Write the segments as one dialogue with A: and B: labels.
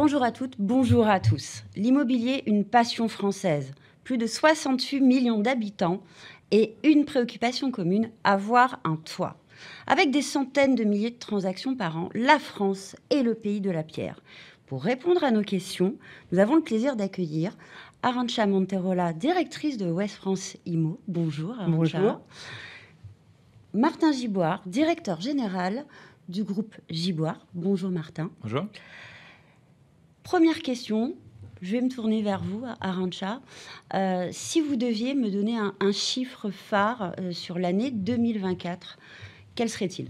A: Bonjour à toutes, bonjour à tous. L'immobilier, une passion française. Plus de 68 millions d'habitants et une préoccupation commune, avoir un toit. Avec des centaines de milliers de transactions par an, la France est le pays de la pierre. Pour répondre à nos questions, nous avons le plaisir d'accueillir Arantxa Monterola, directrice de Ouest France Immo. Bonjour Arantxa.
B: Bonjour.
A: Martin Giboire, directeur général du groupe Giboire. Bonjour Martin.
C: Bonjour.
A: Première question, je vais me tourner vers vous, Arantxa. Si vous deviez me donner un chiffre phare sur l'année 2024, quel serait-il ?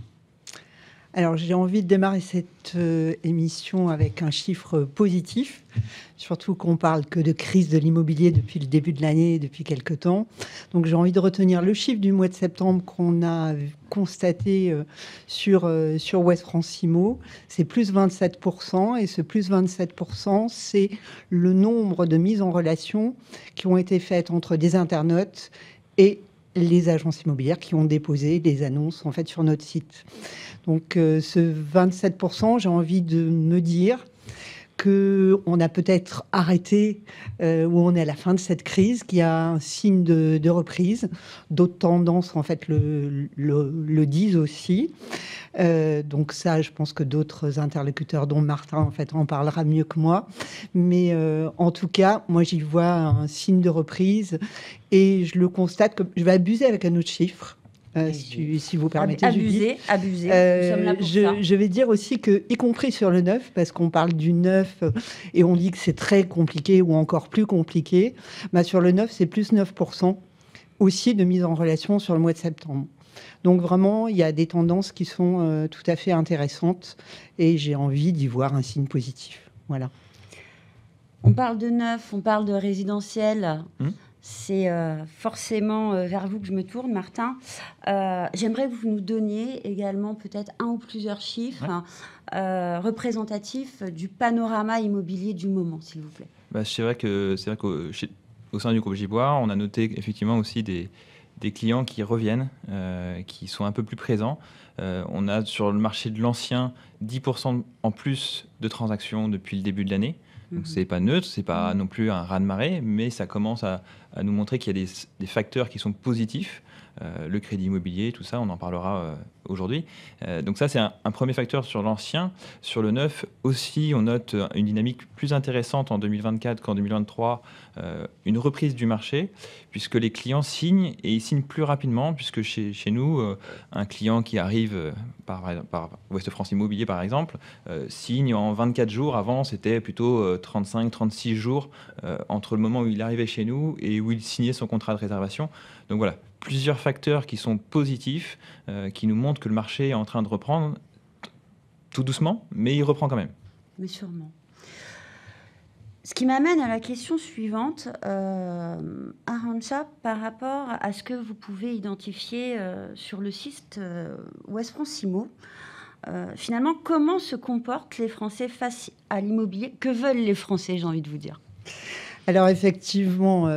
B: Alors, j'ai envie de démarrer cette émission avec un chiffre positif, surtout qu'on parle que de crise de l'immobilier depuis le début de l'année, depuis quelques temps. Donc, j'ai envie de retenir le chiffre du mois de septembre qu'on a constaté sur Ouest France Immo. C'est plus 27%, et ce plus 27%, c'est le nombre de mises en relation qui ont été faites entre des internautes et les agences immobilières qui ont déposé des annonces en fait sur notre site. Donc ce 27%, j'ai envie de me dire qu'on a peut-être arrêté, ou on est à la fin de cette crise, qui a un signe de reprise. D'autres tendances en fait le disent aussi. Donc ça, je pense que d'autres interlocuteurs, dont Martin, en fait, en parlera mieux que moi. Mais en tout cas, moi, j'y vois un signe de reprise. Et je le constate que je vais abuser avec un autre chiffre. Si vous permettez.
A: Abuser. Nous sommes là pour ça.
B: Je vais dire aussi que, y compris sur le neuf, parce qu'on parle du neuf et on dit que c'est très compliqué ou encore plus compliqué, bah sur le neuf, c'est plus 9% aussi de mise en relation sur le mois de septembre. Donc vraiment, il y a des tendances qui sont tout à fait intéressantes et j'ai envie d'y voir un signe positif. Voilà.
A: On parle de neuf, on parle de résidentiel. C'est forcément vers vous que je me tourne, Martin. J'aimerais que vous nous donniez également peut-être un ou plusieurs chiffres représentatifs du panorama immobilier du moment, s'il vous plaît.
C: C'est vrai qu'au sein du groupe Giboire, on a noté effectivement aussi des clients qui reviennent, qui sont un peu plus présents. On a sur le marché de l'ancien 10% en plus de transactions depuis le début de l'année. Donc c'est pas neutre, c'est pas non plus un raz-de-marée, mais ça commence à nous montrer qu'il y a des facteurs qui sont positifs. Le crédit immobilier, tout ça, on en parlera aujourd'hui. Donc ça, c'est un premier facteur sur l'ancien. Sur le neuf aussi, on note une dynamique plus intéressante en 2024 qu'en 2023, une reprise du marché, puisque les clients signent, et ils signent plus rapidement, puisque chez nous, un client qui arrive par Ouest France Immobilier, par exemple, signe en 24 jours. Avant, c'était plutôt 35-36 jours entre le moment où il arrivait chez nous et où il signait son contrat de réservation. Donc voilà, plusieurs facteurs qui sont positifs, qui nous montrent que le marché est en train de reprendre tout doucement, mais il reprend quand même.
A: Mais sûrement. Ce qui m'amène à la question suivante, Arantxa, par rapport à ce que vous pouvez identifier sur le site Ouest France Immo. Finalement, comment se comportent les Français face à l'immobilier ? Que veulent les Français, j'ai envie de vous dire ?
B: Alors effectivement,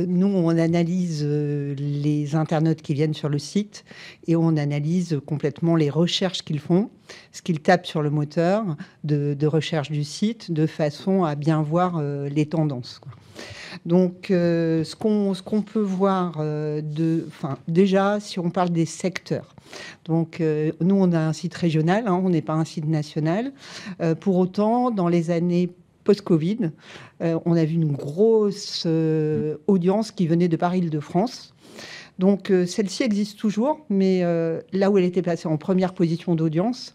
B: nous, on analyse les internautes qui viennent sur le site et on analyse complètement les recherches qu'ils font, ce qu'ils tapent sur le moteur de recherche du site, de façon à bien voir les tendances, quoi. Donc, ce qu'on peut voir, déjà, si on parle des secteurs. Donc, nous, on a un site régional, on n'est pas un site national. Pour autant, dans les années post-Covid, on a vu une grosse audience qui venait de Paris-Île-de-France. Donc, celle-ci existe toujours, mais là où elle était passée en première position d'audience,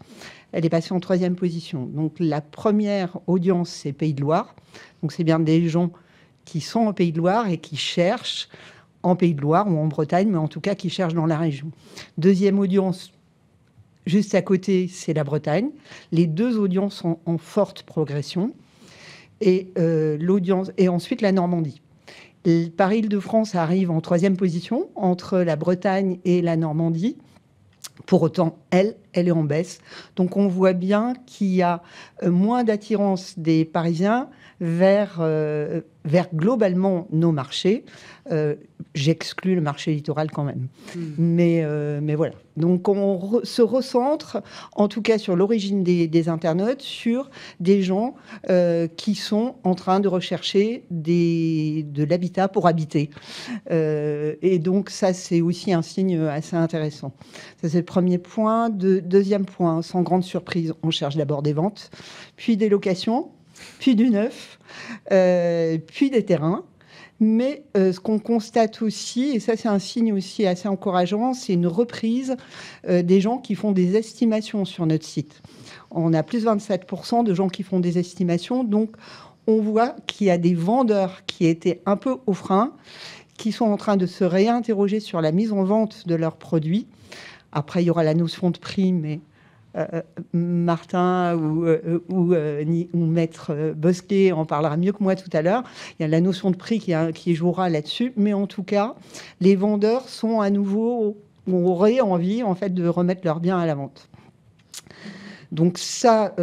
B: elle est passée en troisième position. Donc, la première audience, c'est Pays de Loire. Donc, c'est bien des gens qui sont en Pays de Loire et qui cherchent en Pays de Loire ou en Bretagne, mais en tout cas qui cherchent dans la région. Deuxième audience, juste à côté, c'est la Bretagne. Les deux audiences sont en forte progression. Et ensuite la Normandie. Paris-Île-de-France arrive en troisième position entre la Bretagne et la Normandie. Pour autant, elle est en baisse. Donc on voit bien qu'il y a moins d'attirance des Parisiens vers globalement nos marchés. J'exclus le marché littoral quand même. Mais voilà. Donc on se recentre, en tout cas sur l'origine des internautes, sur des gens qui sont en train de rechercher de l'habitat pour habiter. Et donc ça, c'est aussi un signe assez intéressant. Ça, c'est le premier point. Deuxième point, sans grande surprise, on cherche d'abord des ventes, puis des locations, puis du neuf, puis des terrains. Mais ce qu'on constate aussi, et ça c'est un signe aussi assez encourageant, c'est une reprise des gens qui font des estimations sur notre site. On a plus de 27% de gens qui font des estimations, donc on voit qu'il y a des vendeurs qui étaient un peu au frein, qui sont en train de se réinterroger sur la mise en vente de leurs produits. Après, il y aura la notion de prix, mais Martin ou Maître Bosquet en parlera mieux que moi tout à l'heure. Il y a la notion de prix qui jouera là-dessus. Mais en tout cas, les vendeurs sont à nouveau, auraient envie en fait, de remettre leurs biens à la vente. Donc ça,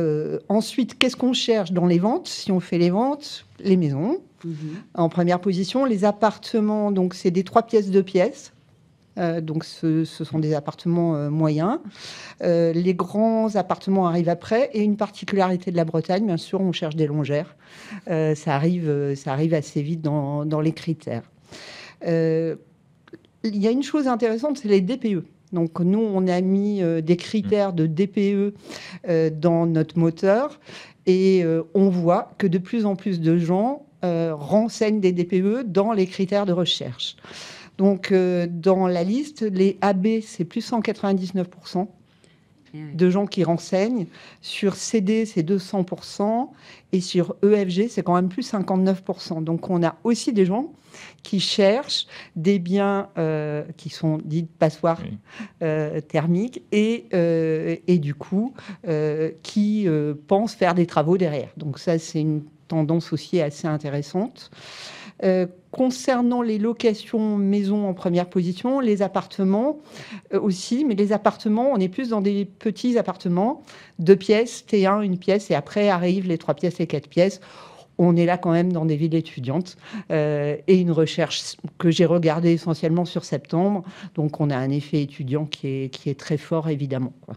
B: ensuite, qu'est-ce qu'on cherche dans les ventes? Si on fait les ventes, les maisons. En première position, les appartements, donc c'est des 3 pièces, 2 pièces. Donc ce sont des appartements moyens. Les grands appartements arrivent après. Et une particularité de la Bretagne, bien sûr, on cherche des longères. Ça arrive assez vite dans les critères. Il y a une chose intéressante, c'est les DPE. Donc nous, on a mis des critères de DPE dans notre moteur. Et on voit que de plus en plus de gens renseignent des DPE dans les critères de recherche. Donc, dans la liste, les AB, c'est plus 199% de gens qui renseignent. Sur CD, c'est 200%. Et sur EFG, c'est quand même plus 59%. Donc, on a aussi des gens qui cherchent des biens qui sont dits passoires thermiques et du coup, qui pensent faire des travaux derrière. Donc, ça, c'est une tendance aussi assez intéressante. Concernant les locations maisons en première position, les appartements aussi, mais les appartements, on est plus dans des petits appartements, 2 pièces, T1, 1 pièce, et après arrivent les 3 pièces et 4 pièces. On est là quand même dans des villes étudiantes et une recherche que j'ai regardée essentiellement sur septembre. Donc, on a un effet étudiant qui est très fort, évidemment, quoi.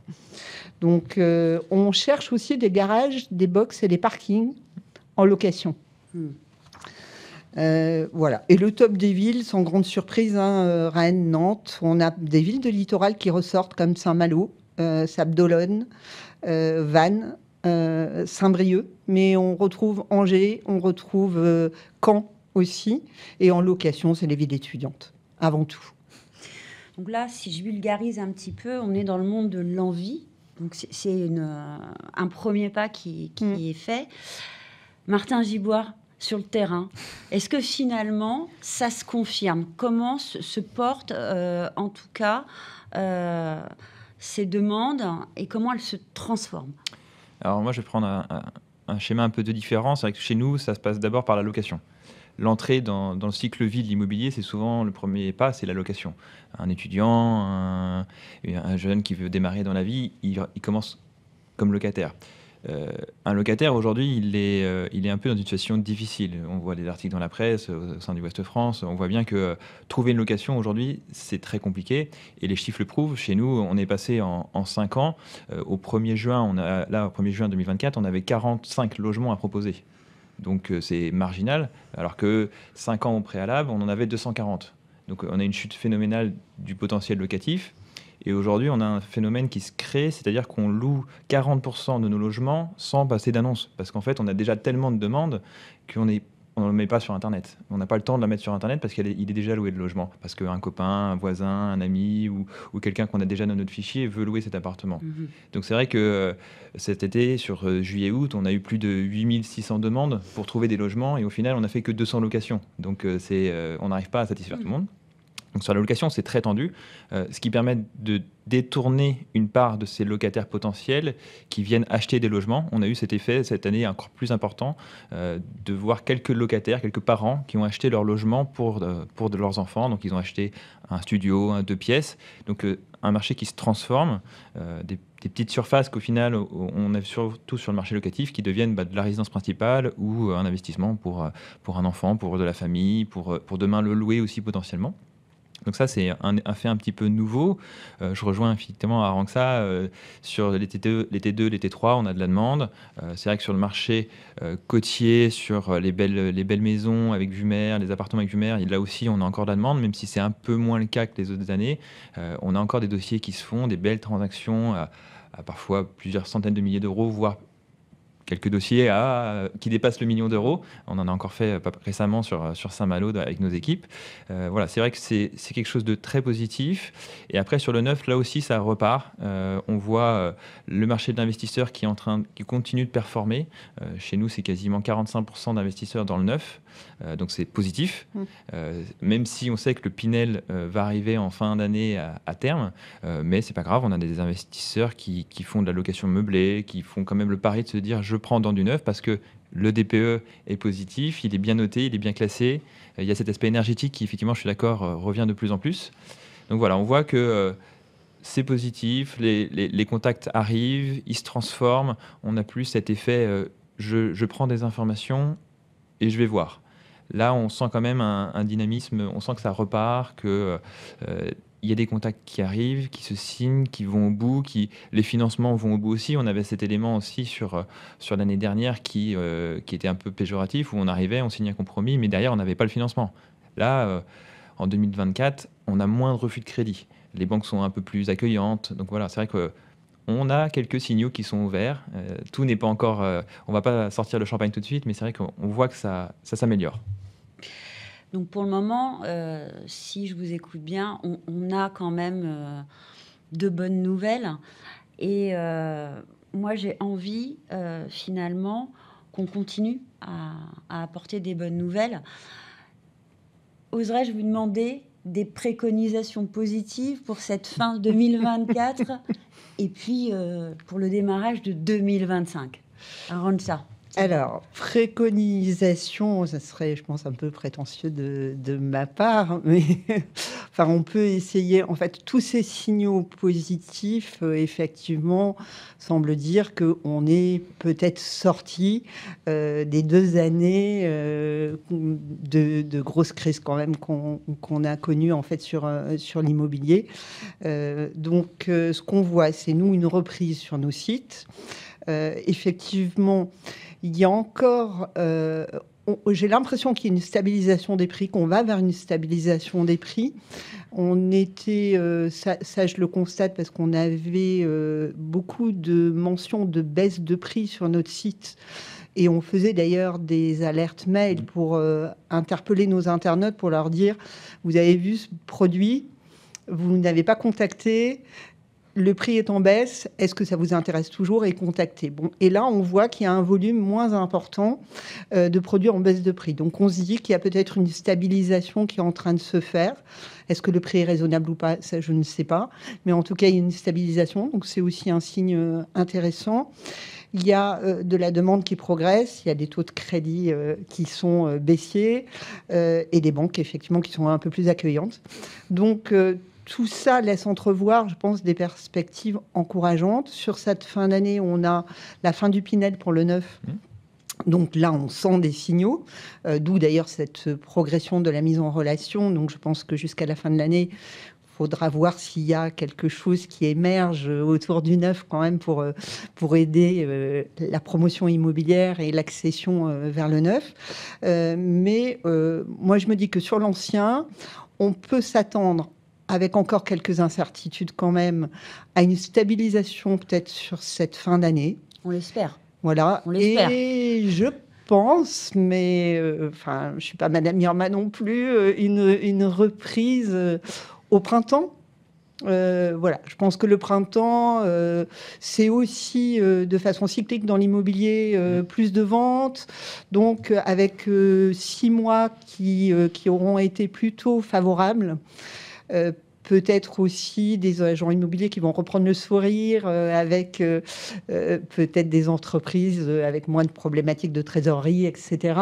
B: Donc, on cherche aussi des garages, des box et des parkings en location. Voilà. Et le top des villes, sans grande surprise, Rennes, Nantes. On a des villes de littoral qui ressortent comme Saint-Malo, Sabdolone, Vannes, Saint-Brieuc. Mais on retrouve Angers, on retrouve Caen aussi. Et en location, c'est les villes étudiantes, avant tout.
A: Donc là, si je vulgarise un petit peu, on est dans le monde de l'envie. Donc c'est un premier pas qui est fait. Martin Gibois, sur le terrain, est-ce que finalement, ça se confirme? Comment se portent, en tout cas, ces demandes et comment elles se transforment?
C: Alors moi, je vais prendre un schéma un peu de différence. C'est vrai que chez nous, ça se passe d'abord par la location. L'entrée dans le cycle vie de l'immobilier, c'est souvent le premier pas, c'est la location. Un étudiant, un jeune qui veut démarrer dans la vie, il commence comme locataire. Un locataire, aujourd'hui, il est un peu dans une situation difficile. On voit des articles dans la presse, au sein du Ouest France. On voit bien que trouver une location, aujourd'hui, c'est très compliqué. Et les chiffres le prouvent. Chez nous, on est passé en 5 ans. Au 1er juin, au 1er juin 2024, on avait 45 logements à proposer. Donc, c'est marginal. Alors que 5 ans au préalable, on en avait 240. Donc, on a une chute phénoménale du potentiel locatif. Et aujourd'hui, on a un phénomène qui se crée, c'est-à-dire qu'on loue 40% de nos logements sans passer d'annonce. Parce qu'en fait, on a déjà tellement de demandes qu'on ne le met pas sur Internet. On n'a pas le temps de la mettre sur Internet parce qu'il est déjà loué le logement. Parce qu'un copain, un voisin, un ami ou quelqu'un qu'on a déjà dans notre fichier veut louer cet appartement. Donc c'est vrai que cet été, sur juillet-août, on a eu plus de 8600 demandes pour trouver des logements. Et au final, on n'a fait que 200 locations. Donc on n'arrive pas à satisfaire tout le monde. Donc sur la location, c'est très tendu, ce qui permet de détourner une part de ces locataires potentiels qui viennent acheter des logements. On a eu cet effet cette année encore plus important de voir quelques locataires, quelques parents qui ont acheté leur logement pour de leurs enfants. Donc ils ont acheté un studio, 2 pièces. Donc un marché qui se transforme, des petites surfaces qu'au final, on a surtout sur le marché locatif, qui deviennent de la résidence principale ou un investissement pour un enfant, pour de la famille, pour demain le louer aussi potentiellement. Donc ça, c'est un fait un petit peu nouveau. Je rejoins effectivement Aranxa sur les T2, les T3, on a de la demande. C'est vrai que sur le marché côtier, sur les belles maisons avec vue mer, les appartements avec vue mer, là aussi, on a encore de la demande, même si c'est un peu moins le cas que les autres années. On a encore des dossiers qui se font, des belles transactions à parfois plusieurs centaines de milliers d'euros, voire quelques dossiers qui dépassent le million d'euros. On en a encore fait récemment sur Saint-Malo avec nos équipes. Voilà, c'est vrai que c'est quelque chose de très positif. Et après, sur le neuf, là aussi, ça repart. On voit le marché de l'investisseur qui continue de performer. Chez nous, c'est quasiment 45% d'investisseurs dans le neuf. Donc, c'est positif. Même si on sait que le Pinel va arriver en fin d'année à terme. Mais c'est pas grave, on a des investisseurs qui font de la location meublée, qui font quand même le pari de se dire je prends dans du neuf parce que le DPE est positif, il est bien noté, il est bien classé. Il y a cet aspect énergétique qui, effectivement, je suis d'accord, revient de plus en plus. Donc voilà, on voit que c'est positif, les contacts arrivent, ils se transforment. On n'a plus cet effet je prends des informations et je vais voir. Là, on sent quand même un dynamisme, on sent que ça repart, que il y a des contacts qui arrivent, qui se signent, qui vont au bout, les financements vont au bout aussi. On avait cet élément aussi sur l'année dernière qui était un peu péjoratif, où on arrivait, on signait un compromis, mais derrière, on n'avait pas le financement. Là, en 2024, on a moins de refus de crédit. Les banques sont un peu plus accueillantes. Donc voilà, c'est vrai qu'on a quelques signaux qui sont ouverts. Tout n'est pas encore... on ne va pas sortir le champagne tout de suite, mais c'est vrai qu'on voit que ça s'améliore.
A: Donc pour le moment, si je vous écoute bien, on a quand même de bonnes nouvelles. Et moi, j'ai envie finalement qu'on continue à apporter des bonnes nouvelles. Oserais-je vous demander des préconisations positives pour cette fin 2024 et puis pour le démarrage de 2025 ? Aranxa.
B: Alors, préconisation, ça serait, je pense, un peu prétentieux de ma part, mais enfin, on peut essayer. En fait, tous ces signaux positifs, effectivement, semblent dire qu'on est peut-être sorti des 2 années de grosses crises quand même qu'on a connues en fait sur l'immobilier. Donc, ce qu'on voit, c'est nous une reprise sur nos sites. Effectivement, il y a encore, j'ai l'impression qu'il y a une stabilisation des prix, qu'on va vers une stabilisation des prix. On était, ça je le constate parce qu'on avait beaucoup de mentions de baisse de prix sur notre site. Et on faisait d'ailleurs des alertes mail pour interpeller nos internautes pour leur dire, vous avez vu ce produit, vous n'avez pas contacté, le prix est en baisse, est-ce que ça vous intéresse toujours et contactez. Bon, et là, on voit qu'il y a un volume moins important de produits en baisse de prix. Donc, on se dit qu'il y a peut-être une stabilisation qui est en train de se faire. Est-ce que le prix est raisonnable ou pas ? Ça, je ne sais pas. Mais en tout cas, il y a une stabilisation. Donc, c'est aussi un signe intéressant. Il y a de la demande qui progresse, il y a des taux de crédit qui sont baissiers et des banques, effectivement, qui sont un peu plus accueillantes. Donc, tout ça laisse entrevoir, je pense, des perspectives encourageantes. Sur cette fin d'année, on a la fin du Pinel pour le neuf. Donc là, on sent des signaux, d'où d'ailleurs cette progression de la mise en relation. Donc je pense que jusqu'à la fin de l'année, il faudra voir s'il y a quelque chose qui émerge autour du neuf quand même pour aider la promotion immobilière et l'accession vers le neuf. Mais moi, je me dis que sur l'ancien, on peut s'attendre avec encore quelques incertitudes quand même, à une stabilisation peut-être sur cette fin d'année.
A: On l'espère.
B: Voilà.
A: On l'espère.
B: Et je pense, mais enfin, je ne suis pas Madame Irma non plus, une reprise au printemps. Voilà, je pense que le printemps, c'est aussi de façon cyclique dans l'immobilier, plus de ventes. Donc, avec 6 mois qui auront été plutôt favorables, peut-être aussi des agents immobiliers qui vont reprendre le sourire avec peut-être des entreprises avec moins de problématiques de trésorerie, etc.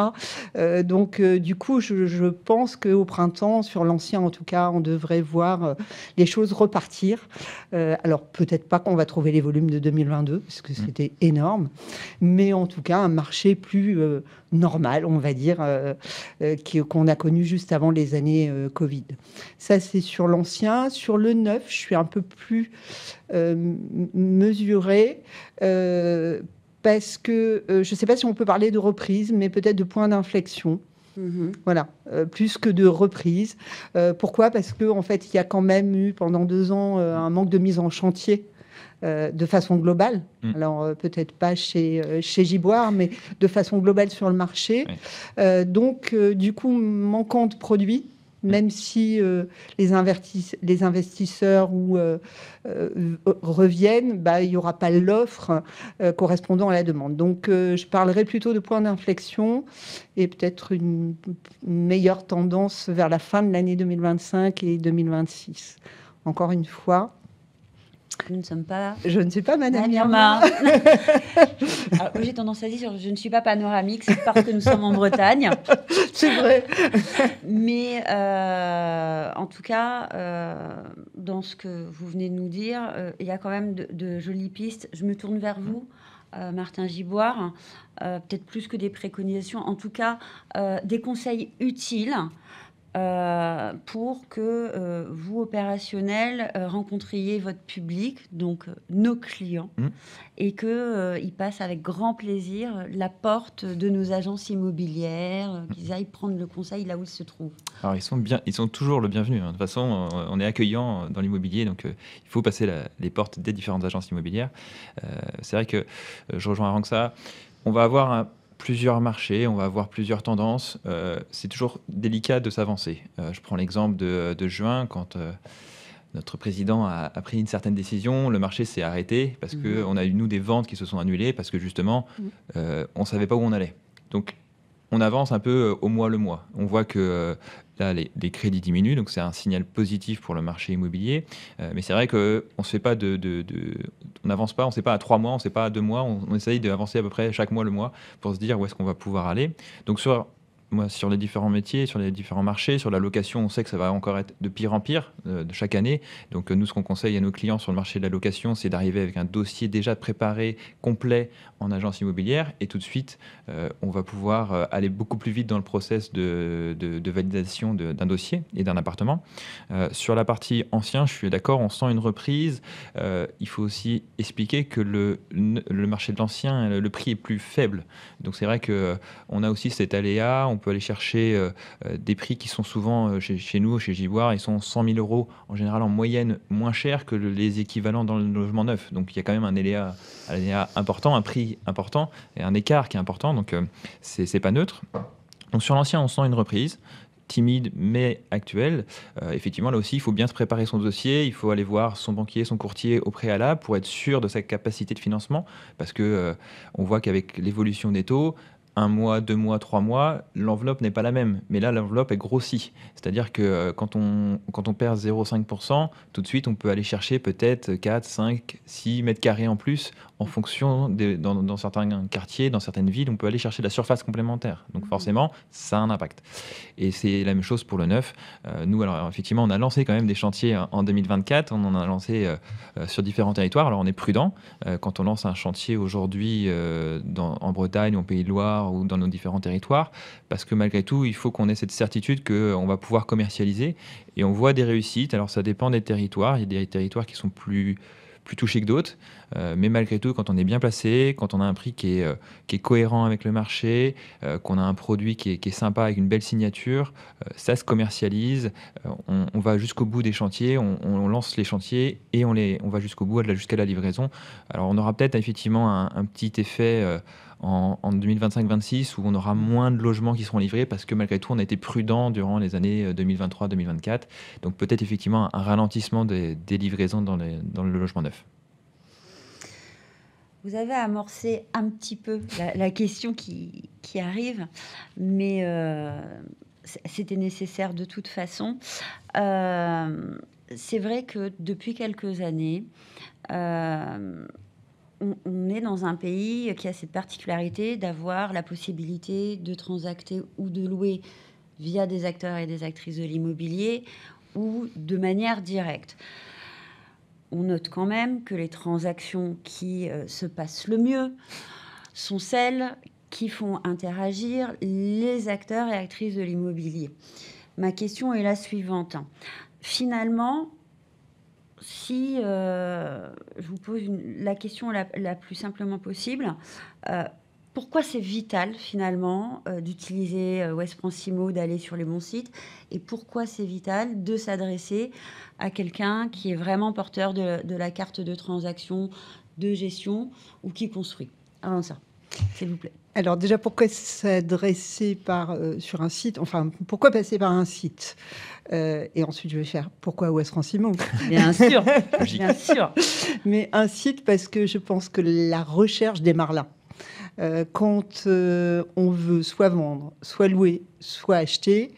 B: Donc, du coup, je pense qu'au printemps, sur l'ancien en tout cas, on devrait voir les choses repartir. Alors, peut-être pas qu'on va trouver les volumes de 2022, parce que c'était énorme, mais en tout cas, un marché plus normal, on va dire, qu'on a connu juste avant les années Covid. Ça, c'est sur l'ancien. Sur le neuf, je suis un peu plus mesurée, parce que je ne sais pas si on peut parler de reprise, mais peut-être de point d'inflexion. Voilà, plus que de reprise. Pourquoi ? Parce qu'en fait, il y a quand même eu pendant 2 ans un manque de mise en chantier de façon globale. Alors, peut-être pas chez Giboire, mais de façon globale sur le marché. Donc, du coup, manquant de produits, même si les investisseurs reviennent, il n'y aura pas l'offre correspondant à la demande. Donc, je parlerai plutôt de point d'inflexion et peut-être une meilleure tendance vers la fin de l'année 2025 et 2026. Encore une fois,
A: nous ne sommes pas...
B: Je ne suis pas Madame
A: Irma. Alors, j'ai tendance à dire je ne suis pas panoramique, c'est parce que nous sommes en Bretagne.
B: C'est vrai.
A: Mais en tout cas, dans ce que vous venez de nous dire, il y a quand même de jolies pistes. Je me tourne vers vous, Martin Giboire. Peut-être plus que des préconisations, en tout cas des conseils utiles pour que vous, opérationnels, rencontriez votre public, donc nos clients, et qu'ils passent avec grand plaisir la porte de nos agences immobilières, qu'ils aillent prendre le conseil là où ils se trouvent.
C: Alors, ils sont toujours le bienvenu. De toute façon, on est accueillant dans l'immobilier, donc il faut passer les portes des différentes agences immobilières. C'est vrai que je rejoins Arantxa. On va avoir plusieurs marchés, on va avoir plusieurs tendances. C'est toujours délicat de s'avancer. Je prends l'exemple de juin, quand notre président a pris une certaine décision, le marché s'est arrêté parce qu'on a eu, nous, des ventes qui se sont annulées parce que justement, on ne savait pas où on allait. Donc, on avance un peu au mois le mois. On voit que là, les crédits diminuent, donc c'est un signal positif pour le marché immobilier. Mais c'est vrai qu'on ne se fait pas on n'avance pas, on ne sait pas à 3 mois, on ne sait pas à 2 mois. On essaye d'avancer à peu près chaque mois le mois pour se dire où est-ce qu'on va pouvoir aller. Donc sur les différents métiers, sur les différents marchés, sur la location, on sait que ça va encore être de pire en pire de chaque année. Donc nous, ce qu'on conseille à nos clients sur le marché de la location, c'est d'arriver avec un dossier déjà préparé, complet en agence immobilière. Et tout de suite, on va pouvoir aller beaucoup plus vite dans le process de validation d'un dossier et d'un appartement. Sur la partie ancien, je suis d'accord, on sent une reprise. Il faut aussi expliquer que le marché de l'ancien, le prix est plus faible. Donc c'est vrai qu'on a aussi cet aléa. On peut aller chercher des prix qui sont souvent chez nous, chez Giboire, ils sont 100 000 € en général en moyenne moins chers que les équivalents dans le logement neuf. Donc il y a quand même un aléa important, un prix important et un écart qui est important. Donc c'est pas neutre. Donc sur l'ancien, on sent une reprise timide mais actuelle. Effectivement, là aussi, il faut bien se préparer son dossier. Il faut aller voir son banquier, son courtier au préalable pour être sûr de sa capacité de financement, parce que on voit qu'avec l'évolution des taux, 1 mois, 2 mois, 3 mois, l'enveloppe n'est pas la même. Mais là, l'enveloppe est grossie. C'est-à-dire que quand on perd 0,5%, tout de suite, on peut aller chercher peut-être 4, 5, 6 mètres carrés en plus en fonction dans certains quartiers, dans certaines villes, on peut aller chercher de la surface complémentaire. Donc forcément, ça a un impact. Et c'est la même chose pour le neuf. Nous, alors effectivement, on a lancé quand même des chantiers en 2024. On en a lancé sur différents territoires. Alors on est prudent. Quand on lance un chantier aujourd'hui en Bretagne, en Pays de Loire ou dans nos différents territoires, parce que malgré tout, il faut qu'on ait cette certitude qu'on va pouvoir commercialiser. Et on voit des réussites. Alors ça dépend des territoires. Il y a des territoires qui sont plus touchés que d'autres. Mais malgré tout, quand on est bien placé, quand on a un prix qui est cohérent avec le marché, qu'on a un produit qui est sympa avec une belle signature, ça se commercialise. On va jusqu'au bout des chantiers, on lance les chantiers et on va jusqu'au bout, jusqu'à la livraison. Alors on aura peut-être effectivement un petit effet en 2025-26 où on aura moins de logements qui seront livrés parce que malgré tout on a été prudent durant les années 2023-2024. Donc peut-être effectivement un ralentissement des livraisons dans le logement neuf.
A: Vous avez amorcé un petit peu la question qui arrive, mais c'était nécessaire de toute façon. c'est vrai que depuis quelques années, on est dans un pays qui a cette particularité d'avoir la possibilité de transacter ou de louer via des acteurs et des actrices de l'immobilier ou de manière directe. On note quand même que les transactions qui se passent le mieux sont celles qui font interagir les acteurs et actrices de l'immobilier. Ma question est la suivante. Finalement, si je vous pose la question la plus simplement possible, pourquoi c'est vital finalement d'utiliser West France Immo, d'aller sur les bons sites, et pourquoi c'est vital de s'adresser à quelqu'un qui est vraiment porteur de la carte de transaction, de gestion ou qui construit? Avant ça, s'il vous plaît.
B: Alors déjà, pourquoi s'adresser sur un site? Enfin, pourquoi passer par un site? Et ensuite, je vais faire pourquoi West France Immo?
A: Bien sûr, bien sûr.
B: Mais un site, parce que je pense que la recherche démarre là. Quand on veut soit vendre, soit louer, soit acheter,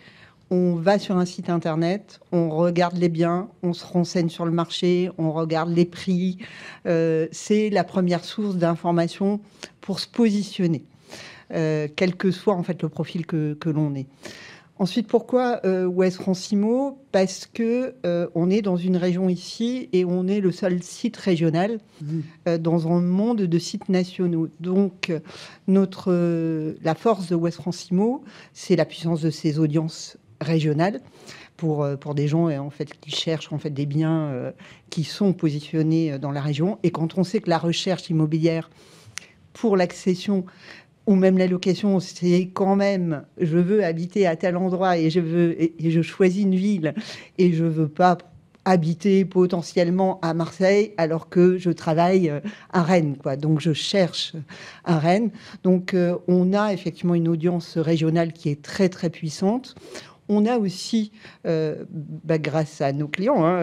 B: on va sur un site internet, on regarde les biens, on se renseigne sur le marché, on regarde les prix. C'est la première source d'information pour se positionner, quel que soit en fait le profil que l'on est. Ensuite, pourquoi West France Immo? Parce que on est dans une région ici et on est le seul site régional dans un monde de sites nationaux. Donc, la force de West France Immo, c'est la puissance de ses audiences régionales pour des gens en fait qui cherchent en fait des biens qui sont positionnés dans la région. Et quand on sait que la recherche immobilière pour l'accession ou même la location, c'est quand même, je veux habiter à tel endroit et je choisis une ville et je veux pas habiter potentiellement à Marseille alors que je travaille à Rennes, quoi. Donc je cherche à Rennes. Donc on a effectivement une audience régionale qui est très très puissante. On a aussi, grâce à nos clients,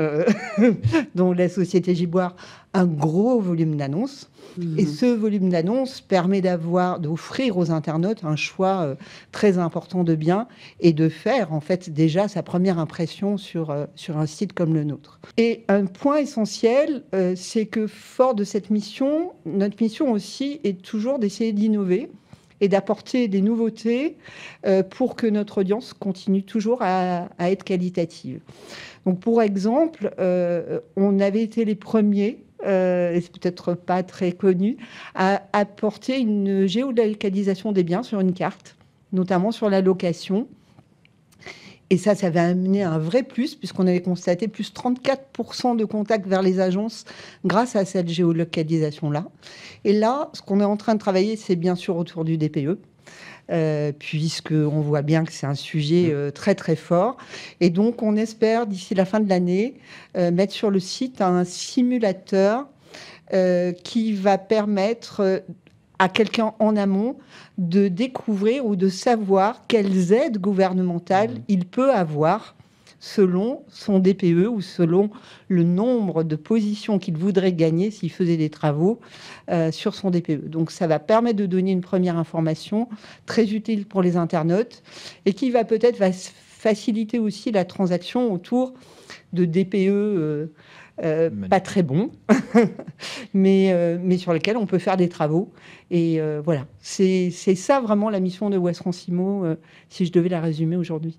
B: dont la société Giboire, un gros volume d'annonces. Et ce volume d'annonces permet d'offrir aux internautes un choix très important de biens et de faire en fait déjà sa première impression sur un site comme le nôtre. Et un point essentiel, c'est que fort de cette mission, notre mission aussi est toujours d'essayer d'innover et d'apporter des nouveautés pour que notre audience continue toujours à être qualitative. Donc, pour exemple, on avait été les premiers, et c'est peut-être pas très connu, à apporter une géolocalisation des biens sur une carte, notamment sur la location. Et ça avait amené un vrai plus, puisqu'on avait constaté plus 34% de contacts vers les agences grâce à cette géolocalisation-là. Et là, ce qu'on est en train de travailler, c'est bien sûr autour du DPE, puisqu'on voit bien que c'est un sujet très très fort. Et donc, on espère, d'ici la fin de l'année, mettre sur le site un simulateur qui va permettre à quelqu'un en amont de découvrir ou de savoir quelles aides gouvernementales il peut avoir selon son DPE ou selon le nombre de positions qu'il voudrait gagner s'il faisait des travaux sur son DPE. Donc ça va permettre de donner une première information très utile pour les internautes et qui va peut-être faciliter aussi la transaction autour de DPE pas très bons, mais sur lesquels on peut faire des travaux. Et voilà, c'est ça vraiment la mission de West France Immo, si je devais la résumer aujourd'hui.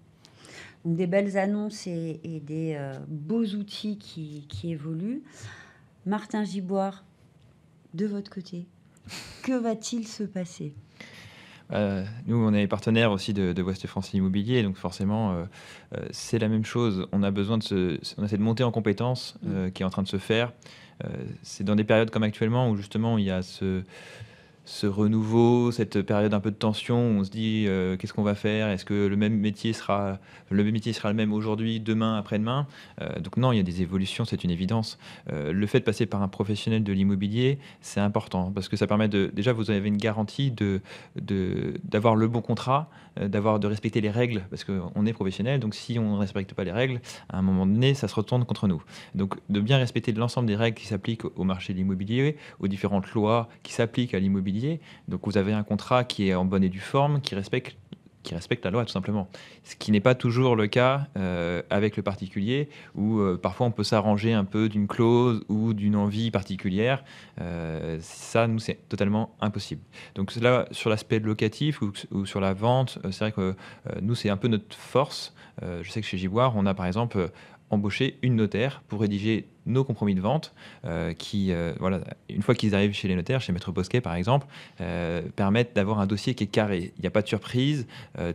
A: Donc des belles annonces et des beaux outils qui évoluent. Martin Giboire, de votre côté, que va-t-il se passer ?
C: Nous, on est partenaire aussi de West France Immobilier, donc forcément, c'est la même chose. On a besoin on a cette montée en compétences qui est en train de se faire. C'est dans des périodes comme actuellement où justement il y a ce renouveau, cette période un peu de tension où on se dit qu'est-ce qu'on va faire? Est-ce que le même métier sera le même aujourd'hui, demain, après-demain? Donc non, il y a des évolutions, c'est une évidence. Le fait de passer par un professionnel de l'immobilier, c'est important parce que ça permet déjà vous avez une garantie d'avoir le bon contrat, de respecter les règles parce qu'on est professionnel. Donc si on ne respecte pas les règles, à un moment donné, ça se retourne contre nous. Donc de bien respecter l'ensemble des règles qui s'appliquent au marché de l'immobilier, aux différentes lois qui s'appliquent à l'immobilier. Donc vous avez un contrat qui est en bonne et due forme, qui respecte respectent la loi tout simplement. Ce qui n'est pas toujours le cas avec le particulier, où parfois on peut s'arranger un peu d'une clause ou d'une envie particulière. Ça, nous, c'est totalement impossible. Donc là, sur l'aspect locatif ou sur la vente, c'est vrai que nous, c'est un peu notre force. Je sais que chez Giboire, on a par exemple embauché une notaire pour rédiger nos compromis de vente voilà, une fois qu'ils arrivent chez les notaires, chez Maître Bosquet par exemple, permettent d'avoir un dossier qui est carré. Il n'y a pas de surprise,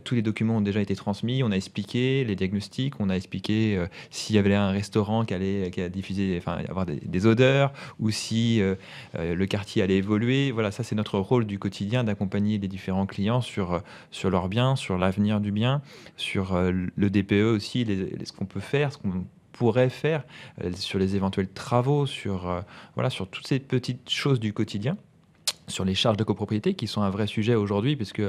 C: tous les documents ont déjà été transmis, on a expliqué les diagnostics, on a expliqué s'il y avait un restaurant qui allait diffuser, enfin avoir des odeurs, ou si le quartier allait évoluer. Voilà, ça c'est notre rôle du quotidien, d'accompagner les différents clients sur leurs biens, sur l'avenir du bien, sur le DPE aussi, ce qu'on peut faire, ce qu'on pourrait faire sur les éventuels travaux, sur toutes ces petites choses du quotidien, sur les charges de copropriété qui sont un vrai sujet aujourd'hui, puisque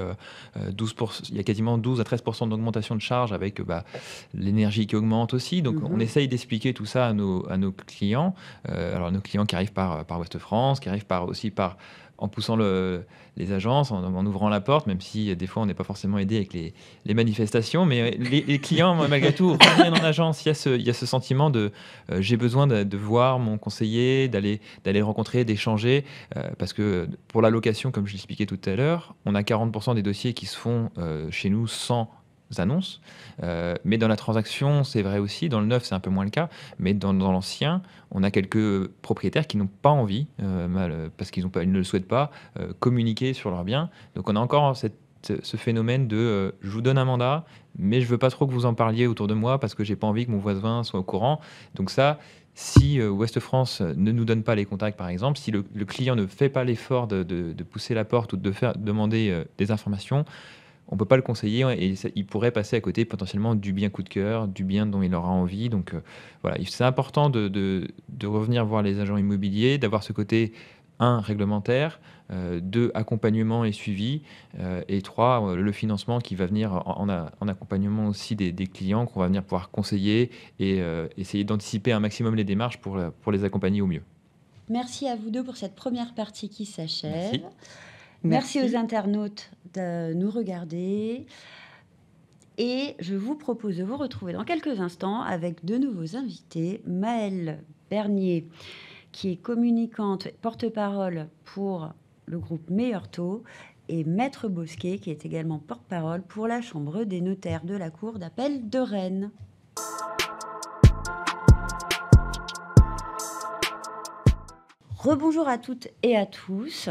C: il y a quasiment 12 à 13% d'augmentation de charges avec l'énergie qui augmente aussi. Donc on essaye d'expliquer tout ça à nos clients. Alors nos clients qui arrivent par Ouest France, qui arrivent en poussant les agences, en ouvrant la porte, même si des fois on n'est pas forcément aidé avec les manifestations, mais les clients, malgré tout, reviennent en agence. Il y a ce sentiment de j'ai besoin de voir mon conseiller, d'aller rencontrer, d'échanger, parce que pour la location, comme je l'expliquais tout à l'heure, on a 40% des dossiers qui se font chez nous sans annonces, mais dans la transaction, c'est vrai aussi, dans le neuf, c'est un peu moins le cas, mais dans l'ancien, on a quelques propriétaires qui n'ont pas envie, parce qu'ils ne le souhaitent pas, communiquer sur leurs biens. Donc on a encore ce phénomène de je vous donne un mandat, mais je veux pas trop que vous en parliez autour de moi parce que j'ai pas envie que mon voisin soit au courant. Donc ça, si Ouest France ne nous donne pas les contacts, par exemple, si le client ne fait pas l'effort de pousser la porte ou de demander des informations, on ne peut pas le conseiller et il pourrait passer à côté potentiellement du bien coup de cœur, du bien dont il aura envie. Donc voilà, c'est important de revenir voir les agents immobiliers, d'avoir ce côté 1, réglementaire, 2, accompagnement et suivi, et 3, le financement qui va venir en accompagnement aussi des clients qu'on va venir pouvoir conseiller et essayer d'anticiper un maximum les démarches pour les accompagner au mieux.
A: Merci à vous deux pour cette première partie qui s'achève.
C: Merci.
A: Merci aux internautes de nous regarder. Et je vous propose de vous retrouver dans quelques instants avec de nouveaux invités. Maëlle Bernier, qui est communicante, porte-parole pour le groupe Meilleur Taux, et Maître Bosquet, qui est également porte-parole pour la Chambre des notaires de la Cour d'appel de Rennes. Rebonjour à toutes et à tous.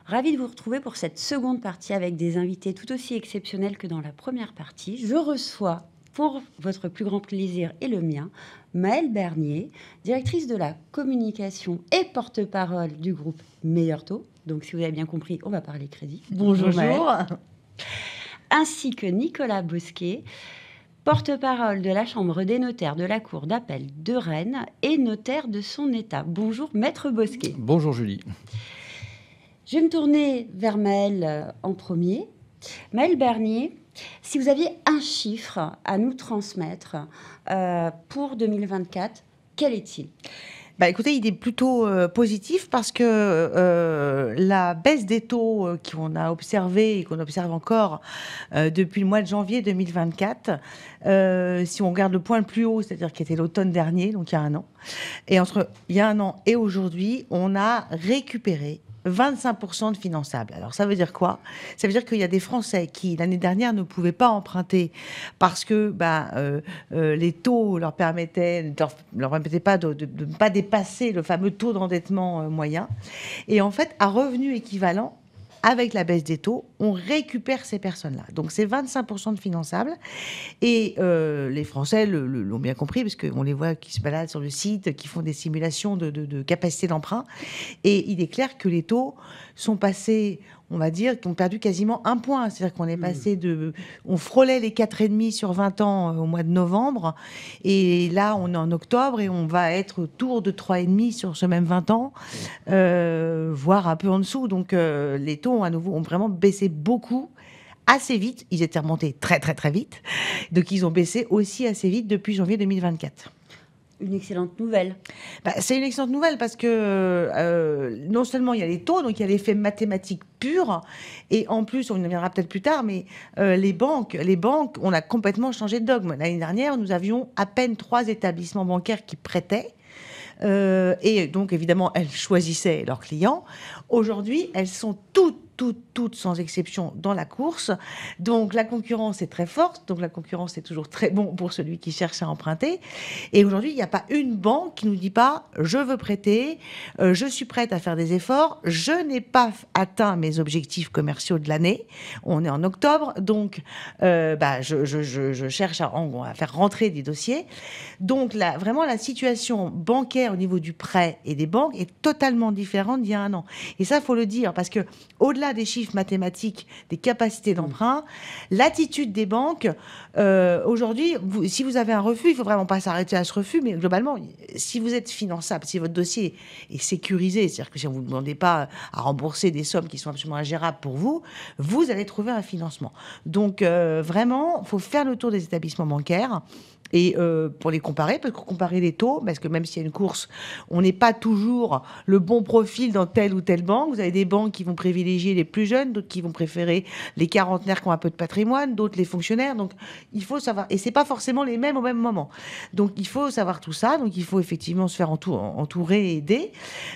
A: Ravie de vous retrouver pour cette seconde partie avec des invités tout aussi exceptionnels que dans la première partie. Je reçois, pour votre plus grand plaisir et le mien, Maëlle Bernier, directrice de la communication et porte-parole du groupe Meilleur Taux. Donc, si vous avez bien compris, on va parler crédit.
D: Bonjour.
A: Ainsi que Nicolas Bosquet, porte-parole de la Chambre des notaires de la Cour d'appel de Rennes et notaire de son État. Bonjour, Maître Bosquet.
D: Bonjour, Julie.
A: Je vais me tourner vers Maëlle en premier. Maëlle Bernier, si vous aviez un chiffre à nous transmettre pour 2024, quel est-il ?
E: Écoutez, il est plutôt positif parce que la baisse des taux qu'on a observée et qu'on observe encore depuis le mois de janvier 2024, si on regarde le point le plus haut, c'est-à-dire qui était l'automne dernier, donc il y a un an, et entre il y a un an et aujourd'hui, on a récupéré 25% de finançables. Alors, ça veut dire quoi ? Ça veut dire qu'il y a des Français qui, l'année dernière, ne pouvaient pas emprunter parce que les taux leur permettaient pas de ne pas dépasser le fameux taux d'endettement moyen. Et en fait, à revenu équivalent, avec la baisse des taux, on récupère ces personnes-là. Donc, c'est 25% de finançables. Et les Français l'ont bien compris, parce qu'on les voit qui se baladent sur le site, qui font des simulations de capacité d'emprunt. Et il est clair que les taux sont passés, on va dire, qui ont perdu quasiment 1 point. C'est-à-dire qu'on est passé on frôlait les 4,5 sur 20 ans au mois de novembre. Et là, on est en octobre et on va être autour de 3,5 sur ce même 20 ans, voire un peu en dessous. Donc, les taux ont vraiment baissé beaucoup, assez vite. Ils étaient remontés très, très, très vite. Donc, ils ont baissé aussi assez vite depuis janvier 2024.
A: une excellente nouvelle.
E: C'est une excellente nouvelle parce que non seulement il y a les taux, donc il y a l'effet mathématique pur, et en plus, on y reviendra peut-être plus tard, mais les banques, on a complètement changé de dogme. L'année dernière, nous avions à peine 3 établissements bancaires qui prêtaient. Et donc, évidemment, elles choisissaient leurs clients. Aujourd'hui, elles sont toutes sans exception dans la course. Donc, la concurrence est très forte. Donc, la concurrence est toujours très bon pour celui qui cherche à emprunter. Et aujourd'hui, il n'y a pas une banque qui nous dit pas « je veux prêter, je suis prête à faire des efforts, je n'ai pas atteint mes objectifs commerciaux de l'année. » On est en octobre, donc je cherche à faire rentrer des dossiers. Donc, vraiment, la situation bancaire au niveau du prêt et des banques est totalement différente d'il y a un an. Et ça, il faut le dire, parce que au-delà des chiffres mathématiques, des capacités d'emprunt, l'attitude des banques, aujourd'hui, si vous avez un refus, il ne faut vraiment pas s'arrêter à ce refus, mais globalement, si vous êtes finançable, si votre dossier est sécurisé, c'est-à-dire que si on ne vous demandez pas à rembourser des sommes qui sont absolument ingérables pour vous, vous allez trouver un financement. Donc, vraiment, il faut faire le tour des établissements bancaires. Et pour les comparer, parce que comparer les taux, parce que même s'il y a une course, on n'est pas toujours le bon profil dans telle ou telle banque. Vous avez des banques qui vont privilégier les plus jeunes, d'autres qui vont préférer les quarantenaires qui ont un peu de patrimoine, d'autres les fonctionnaires. Donc il faut savoir, et c'est pas forcément les mêmes au même moment. Donc il faut savoir tout ça. Donc il faut effectivement se faire entourer et aider.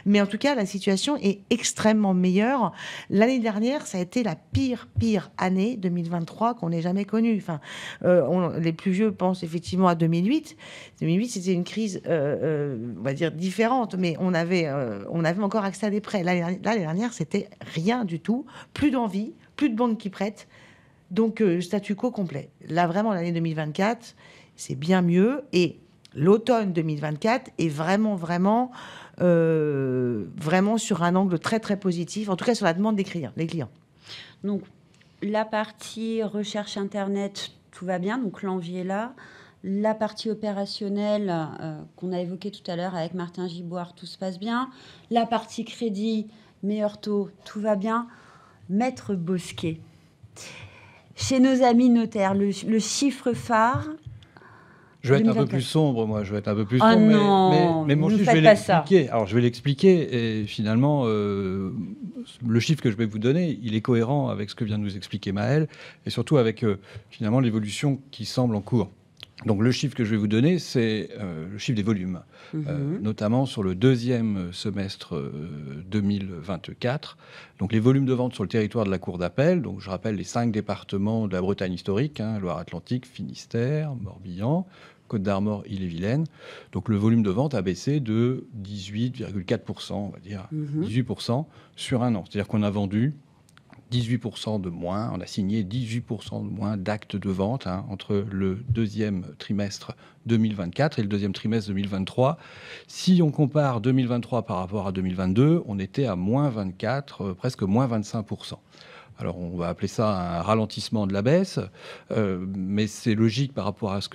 E: Mais en tout cas, la situation est extrêmement meilleure. L'année dernière, ça a été la pire année 2023 qu'on ait jamais connue. Enfin, les plus vieux pensent effectivement à 2008. 2008, c'était une crise, on va dire, différente, mais on avait encore accès à des prêts. L'année dernière, c'était rien du tout. Plus d'envie, plus de banques qui prêtent. Donc, statu quo complet. Là, vraiment, l'année 2024, c'est bien mieux. Et l'automne 2024 est vraiment sur un angle très, très positif, en tout cas sur la demande des clients.
A: Donc, la partie recherche Internet, tout va bien, donc l'envie est là. La partie opérationnelle qu'on a évoquée tout à l'heure avec Martin Giboire, tout se passe bien. La partie crédit, meilleur taux, tout va bien. Maître Bosquet, chez nos amis notaires, le chiffre phare.
D: Je vais être
A: 2024.
D: un peu plus sombre, moi. Je vais être un peu plus
A: Oh
D: sombre,
A: non,
D: mais mon
A: ne
D: chiffre, je vais
A: faites pas ça.
D: l'expliquer. Alors, je vais l'expliquer, et finalement, le chiffre que je vais vous donner, il est cohérent avec ce que vient de nous expliquer Maëlle, et surtout avec, finalement, l'évolution qui semble en cours. Donc, le chiffre que je vais vous donner, c'est le chiffre des volumes, notamment sur le deuxième semestre 2024. Donc, les volumes de vente sur le territoire de la Cour d'appel. Donc, je rappelle les 5 départements de la Bretagne historique, Loire-Atlantique, Finistère, Morbihan, Côte-d'Armor, Ille-et-Vilaine. Donc, le volume de vente a baissé de 18,4%, on va dire, 18% sur un an. C'est-à-dire qu'on a vendu 18% de moins, on a signé 18% de moins d'actes de vente entre le deuxième trimestre 2024 et le deuxième trimestre 2023. Si on compare 2023 par rapport à 2022, on était à moins 24, presque moins 25%. Alors on va appeler ça un ralentissement de la baisse, mais c'est logique par rapport à ce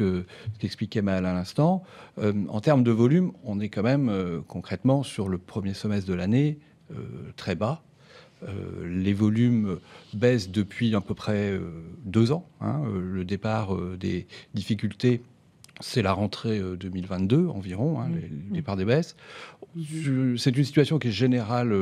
D: qu'expliquait Maëlle à l'instant. En termes de volume, on est quand même concrètement sur le premier semestre de l'année très bas. Les volumes baissent depuis à peu près 2 ans. Le départ des difficultés, c'est la rentrée 2022 environ, le départ des baisses. C'est une situation qui est générale,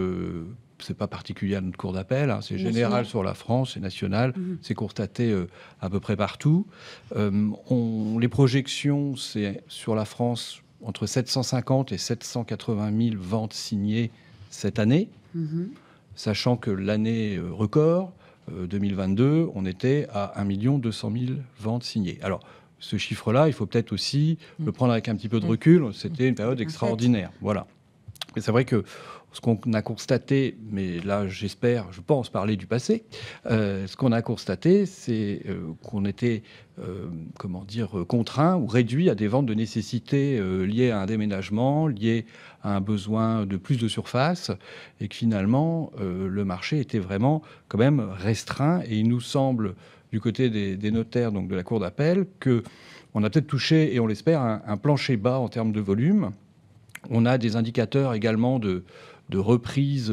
D: c'est pas particulier à notre cour d'appel, c'est général sur la France, c'est national, c'est constaté à peu près partout. Les projections, c'est sur la France entre 750 et 780 000 ventes signées cette année. Sachant que l'année record, 2022, on était à 1 200 000 ventes signées. Alors, ce chiffre-là, il faut peut-être aussi le prendre avec un petit peu de recul. C'était une période extraordinaire. Voilà. Et c'est vrai que ce qu'on a constaté, mais là, je pense parler du passé, ce qu'on a constaté, c'est qu'on était, contraint ou réduit à des ventes de nécessité liées à un déménagement, liées à un besoin de plus de surface, et que finalement, le marché était vraiment quand même restreint. Et il nous semble, du côté des notaires, donc de la Cour d'appel, qu'on a peut-être touché, et on l'espère, un plancher bas en termes de volume. On a des indicateurs également de reprise,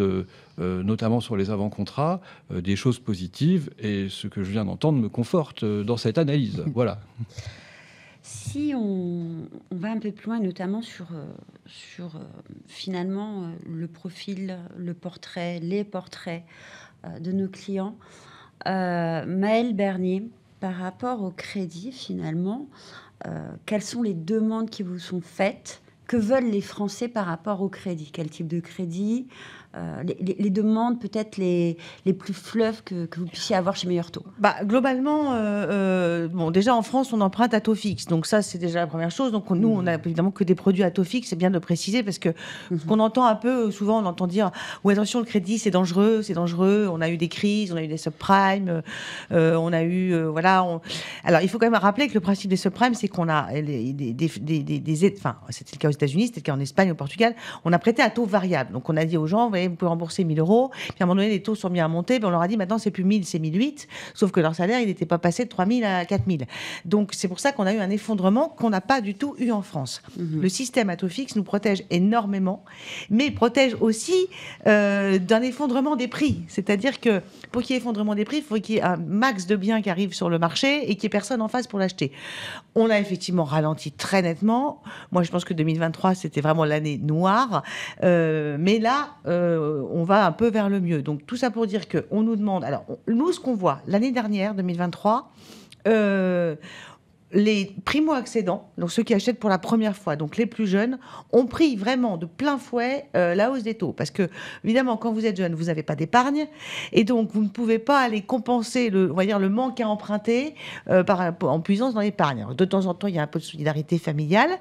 D: notamment sur les avant-contrats, des choses positives. Et ce que je viens d'entendre me conforte dans cette analyse. Voilà.
A: Si on va un peu plus loin, notamment sur finalement le profil, le portrait, les portraits de nos clients, Maëlle Bernier, par rapport au crédit, finalement, quelles sont les demandes qui vous sont faites? Que veulent les Français par rapport au crédit? Quel type de crédit? Les demandes peut-être les plus fleuves que vous puissiez avoir chez Meilleur Taux.
E: Globalement, bon, déjà en France, on emprunte à taux fixe. Donc ça, c'est déjà la première chose. Donc nous, on a évidemment que des produits à taux fixe. C'est bien de le préciser parce que ce qu'on entend un peu souvent, on entend dire « Oui, attention, le crédit, c'est dangereux, c'est dangereux. » On a eu des crises, on a eu des subprimes, on a eu... voilà. Alors, il faut quand même rappeler que le principe des subprimes, c'est qu'on a enfin, c'était le cas aux États-Unis, c'était le cas en Espagne, au Portugal. On a prêté à taux variable. Donc on a dit aux gens, vous pouvez rembourser 1 000 €. Puis à un moment donné, les taux sont mis à monter. Puis on leur a dit, maintenant, c'est plus 1 000, c'est 1 800. Sauf que leur salaire, il n'était pas passé de 3 000 à 4 000. Donc c'est pour ça qu'on a eu un effondrement qu'on n'a pas du tout eu en France. Le système à taux fixe nous protège énormément, mais protège aussi d'un effondrement des prix. C'est-à-dire que pour qu'il y ait effondrement des prix, il faut qu'il y ait un max de biens qui arrivent sur le marché et qu'il n'y ait personne en face pour l'acheter. On a effectivement ralenti très nettement. Moi, je pense que 2023, c'était vraiment l'année noire. Mais là, on va un peu vers le mieux. Donc, tout ça pour dire qu'on nous demande... Alors, nous, ce qu'on voit, l'année dernière, 2023, les primo-accédants, donc ceux qui achètent pour la première fois, donc les plus jeunes, ont pris vraiment de plein fouet la hausse des taux. Parce que, évidemment, quand vous êtes jeune, vous n'avez pas d'épargne. Et donc, vous ne pouvez pas aller compenser on va dire, le manque à emprunter en puisant dans l'épargne. Alors, de temps en temps, il y a un peu de solidarité familiale.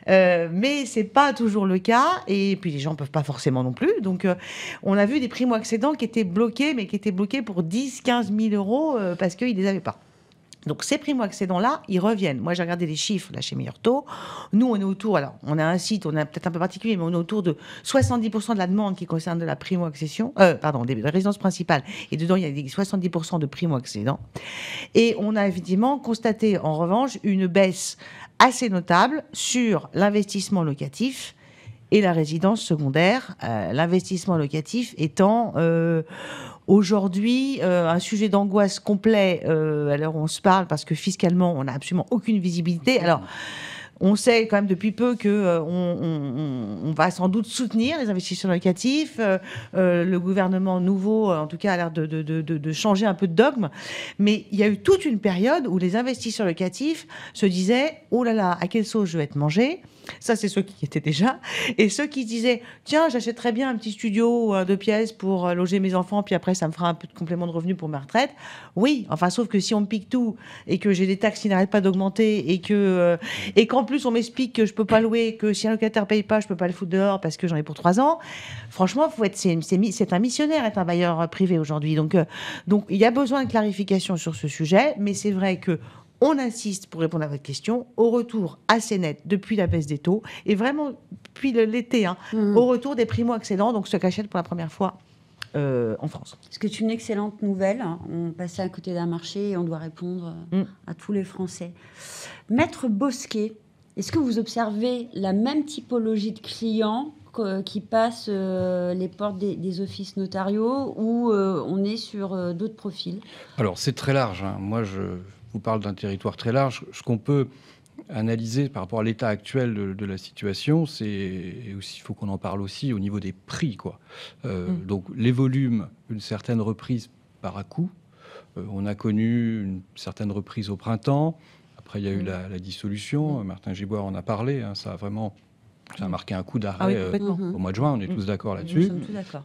E: Mais ce n'est pas toujours le cas. Et puis, les gens ne peuvent pas forcément non plus. Donc, on a vu des primo-accédants qui étaient bloqués, mais qui étaient bloqués pour 10 000, 15 000 € parce qu'ils ne les avaient pas. Donc, ces primo-accédants-là, ils reviennent. Moi, j'ai regardé les chiffres là, chez Meilleur Taux. Nous, on est autour, alors, on a un site, on est peut-être un peu particulier, mais on est autour de 70% de la demande qui concerne de la primo-accession, des résidences principales. Et dedans, il y a 70% de primo-accédants. Et on a évidemment constaté, en revanche, une baisse assez notable sur l'investissement locatif et la résidence secondaire. L'investissement locatif étant... aujourd'hui, un sujet d'angoisse complet à l'heure où on se parle, parce que fiscalement, on n'a absolument aucune visibilité. Alors, on sait quand même depuis peu que on va sans doute soutenir les investisseurs locatifs. Le gouvernement nouveau, en tout cas, a l'air de changer un peu de dogme. Mais il y a eu toute une période où les investisseurs locatifs se disaient « Oh là là, à quelle sauce je vais être mangé ?» Ça, c'est ceux qui étaient déjà. Et ceux qui disaient « Tiens, j'achèterais bien un petit studio 2 pièces pour loger mes enfants, puis après, ça me fera un peu de complément de revenu pour ma retraite. » Oui, enfin, sauf que si on me pique tout et que j'ai des taxes qui n'arrêtent pas d'augmenter et qu'en plus, on m'explique que je peux pas louer, que si un locataire paye pas, je peux pas le foutre dehors parce que j'en ai pour 3 ans. Franchement, c'est un missionnaire être un bailleur privé aujourd'hui. Donc, il y a besoin de clarification sur ce sujet, mais c'est vrai que on insiste, pour répondre à votre question, au retour assez net depuis la baisse des taux et vraiment depuis l'été, au retour des primo-accédants, donc ceux qui achètent pour la première fois en France.
A: Ce qui est une excellente nouvelle. On passait à côté d'un marché et on doit répondre à tous les Français. Maître Bosquet, est-ce que vous observez la même typologie de clients qui passent les portes des offices notariaux ou on est sur d'autres profils? Alors,
D: c'est très large. Moi, je vous parle d'un territoire très large. Ce qu'on peut analyser par rapport à l'état actuel de la situation, il faut qu'on en parle aussi au niveau des prix, quoi. Donc, les volumes, une certaine reprise par à-coup. On a connu une certaine reprise au printemps. Après, il y a eu la dissolution. Martin Giboire en a parlé. Ça a vraiment... Ça a marqué un coup d'arrêt au mois de juin, on est tous d'accord là-dessus.
A: Nous sommes tous d'accord.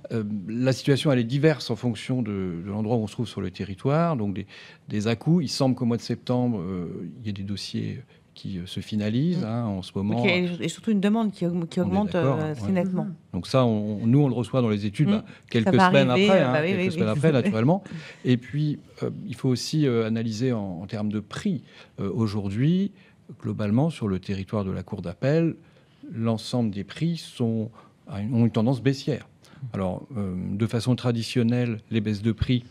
D: La situation, elle est diverse en fonction de l'endroit où on se trouve sur le territoire. Donc, des à-coups, il semble qu'au mois de septembre, il y ait des dossiers qui se finalisent en ce moment.
E: Et surtout une demande qui augmente très nettement.
D: Donc ça, nous, on le reçoit dans les études quelques semaines après, naturellement. Et puis, il faut aussi analyser en termes de prix. Aujourd'hui, globalement, sur le territoire de la Cour d'appel, l'ensemble des prix ont une tendance baissière. Alors, de façon traditionnelle, les baisses de prix,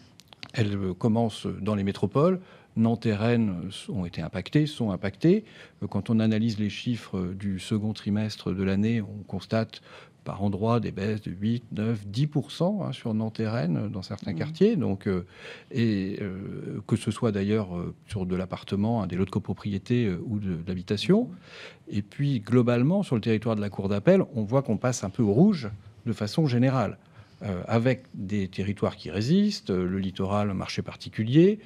D: elles commencent dans les métropoles. Nantes et Rennes ont été impactés, sont impactés. Quand on analyse les chiffres du second trimestre de l'année, on constate par endroits des baisses de 8, 9, 10% sur Nantes et Rennes dans certains quartiers. Donc, que ce soit d'ailleurs sur de l'appartement, des lots de copropriété ou de l'habitation. Et puis, globalement, sur le territoire de la Cour d'appel, on voit qu'on passe un peu au rouge de façon générale. Avec des territoires qui résistent, le littoral, un marché particulier.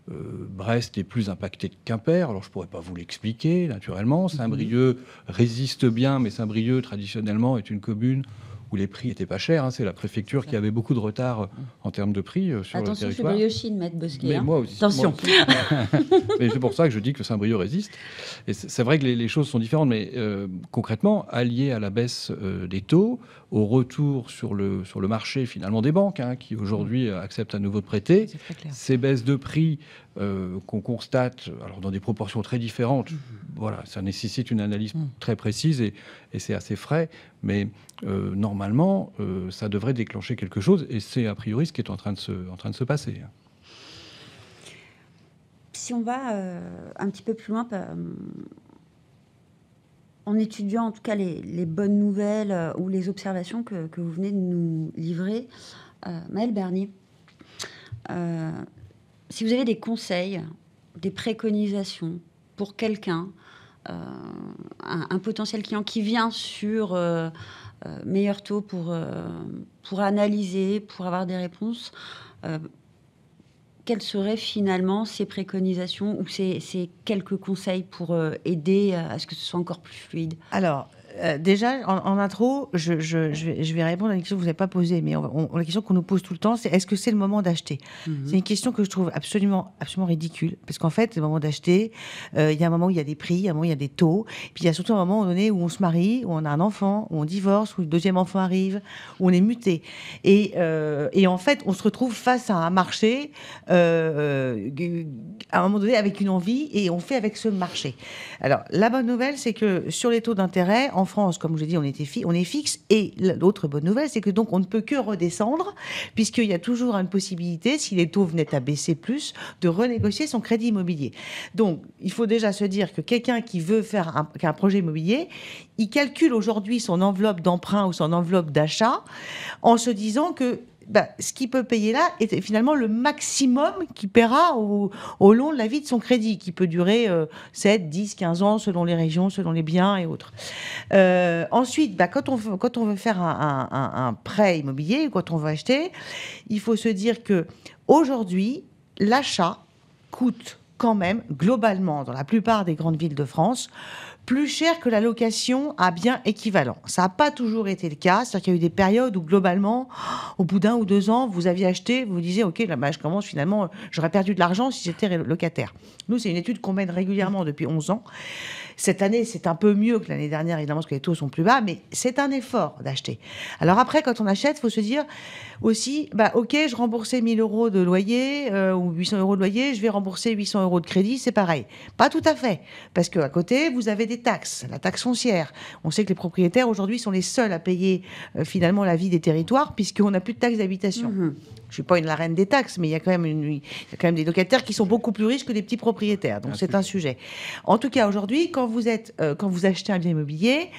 D: Brest est plus impacté que Quimper. Alors, je ne pourrais pas vous l'expliquer, naturellement. Saint-Brieuc résiste bien, mais Saint-Brieuc, traditionnellement, est une commune où les prix n'étaient pas chers. C'est la préfecture qui avait beaucoup de retard en termes de prix sur
A: Attention,
D: le territoire.
A: Attention, Brieuchine, Maître Bosquet.
D: Mais moi aussi.
A: Attention.
D: Moi aussi. Mais c'est pour ça que je dis que Saint-Brieuc résiste. Et c'est vrai que les choses sont différentes, mais concrètement, allié à la baisse des taux, au retour sur le marché finalement des banques, qui aujourd'hui acceptent à nouveau de prêter, ces baisses de prix qu'on constate, alors dans des proportions très différentes, voilà, ça nécessite une analyse très précise et c'est assez frais, mais normalement, ça devrait déclencher quelque chose et c'est a priori ce qui est en train de se passer.
A: Si on va un petit peu plus loin, en étudiant en tout cas les bonnes nouvelles ou les observations que vous venez de nous livrer, Maëlle Bernier, si vous avez des conseils, des préconisations pour quelqu'un, un potentiel client qui vient sur meilleur taux pour analyser, pour avoir des réponses, quelles seraient finalement ces préconisations ou ces quelques conseils pour aider à ce que ce soit encore plus fluide?
E: Alors, déjà, en intro, je vais répondre à une question que vous n'avez pas posée, mais la question qu'on nous pose tout le temps, c'est est-ce que c'est le moment d'acheter? C'est une question que je trouve absolument ridicule, parce qu'en fait, le moment d'acheter, il y a un moment où il y a des prix, il y a un moment où il y a des taux, puis il y a surtout un moment donné où on se marie, où on a un enfant, où on divorce, où le deuxième enfant arrive, où on est muté. Et en fait, on se retrouve face à un marché, à un moment donné, avec une envie, et on fait avec ce marché. Alors, la bonne nouvelle, c'est que sur les taux d'intérêt, en France, comme je l'ai dit, on est fixe. Et l'autre bonne nouvelle, c'est que donc on ne peut que redescendre, puisqu'il y a toujours une possibilité, si les taux venaient à baisser plus, de renégocier son crédit immobilier. Donc, il faut déjà se dire que quelqu'un qui veut faire un projet immobilier, il calcule aujourd'hui son enveloppe d'emprunt ou son enveloppe d'achat en se disant que ce qu'il peut payer là est finalement le maximum qu'il paiera au long de la vie de son crédit, qui peut durer 7, 10, 15 ans selon les régions, selon les biens et autres. Ensuite, quand on veut faire un prêt immobilier, quand on veut acheter, il faut se dire que aujourd'hui, l'achat coûte quand même, globalement, dans la plupart des grandes villes de France, plus cher que la location à biens équivalents. Ça n'a pas toujours été le cas. C'est-à-dire qu'il y a eu des périodes où, globalement, au bout d'1 ou 2 ans, vous aviez acheté, vous vous disiez, OK, là, je commence finalement, j'aurais perdu de l'argent si j'étais locataire. Nous, c'est une étude qu'on mène régulièrement depuis 11 ans. Cette année, c'est un peu mieux que l'année dernière, évidemment, parce que les taux sont plus bas, mais c'est un effort d'acheter. Alors après, quand on achète, il faut se dire aussi, OK, je remboursais 1 000 € de loyer ou 800 € de loyer, je vais rembourser 800 € de crédit, c'est pareil. Pas tout à fait, parce qu'à côté, vous avez des taxes, la taxe foncière. On sait que les propriétaires, aujourd'hui, sont les seuls à payer finalement la vie des territoires, puisqu'on n'a plus de taxes d'habitation. Je ne suis pas la reine des taxes, mais il y a quand même des locataires qui sont beaucoup plus riches que des petits propriétaires. Donc c'est un sujet. En tout cas, aujourd'hui, quand vous achetez un bien immobilier,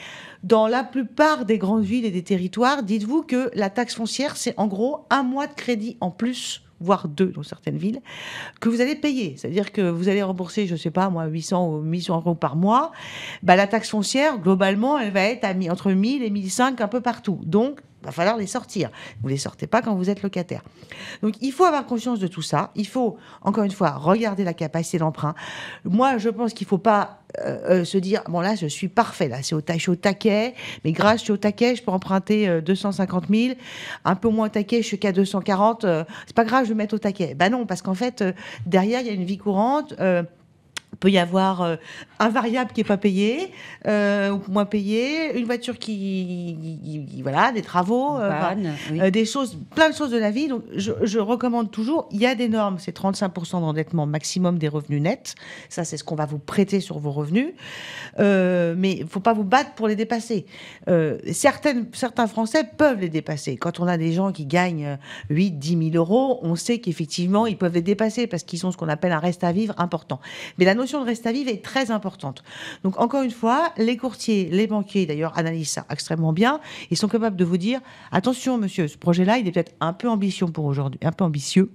E: dans la plupart des grandes villes et des territoires, dites-vous que la taxe foncière, c'est en gros 1 mois de crédit en plus, voire 2 dans certaines villes, que vous allez payer. C'est-à-dire que vous allez rembourser, je ne sais pas, moi, 800 ou 1100 € par mois. La taxe foncière, globalement, elle va être entre 1000 et 1500 un peu partout. Donc, il va falloir les sortir. Vous ne les sortez pas quand vous êtes locataire. Donc, il faut avoir conscience de tout ça. Il faut, encore une fois, regarder la capacité d'emprunt. Moi, je pense qu'il ne faut pas se dire, bon là, je suis parfait, là, je suis au taquet, mais grâce, je suis au taquet, je peux emprunter 250 000, un peu moins au taquet, je suis qu'à 240, c'est pas grave, je vais mettre au taquet. Non, parce qu'en fait, derrière, il y a une vie courante, peut y avoir un variable qui n'est pas payé, ou moins payé, une voiture voilà, des travaux, des choses, plein de choses de la vie. Donc, je recommande toujours, il y a des normes, c'est 35% d'endettement maximum des revenus nets. Ça, c'est ce qu'on va vous prêter sur vos revenus. Mais il ne faut pas vous battre pour les dépasser. Certains Français peuvent les dépasser. Quand on a des gens qui gagnent 8, 10 000 euros, on sait qu'effectivement, ils peuvent les dépasser parce qu'ils ont ce qu'on appelle un reste à vivre important. Mais la notion de reste à vivre est très importante. Donc, encore une fois, les courtiers, les banquiers, d'ailleurs, analysent ça extrêmement bien. Ils sont capables de vous dire, attention, monsieur, ce projet-là, il est peut-être un peu ambitieux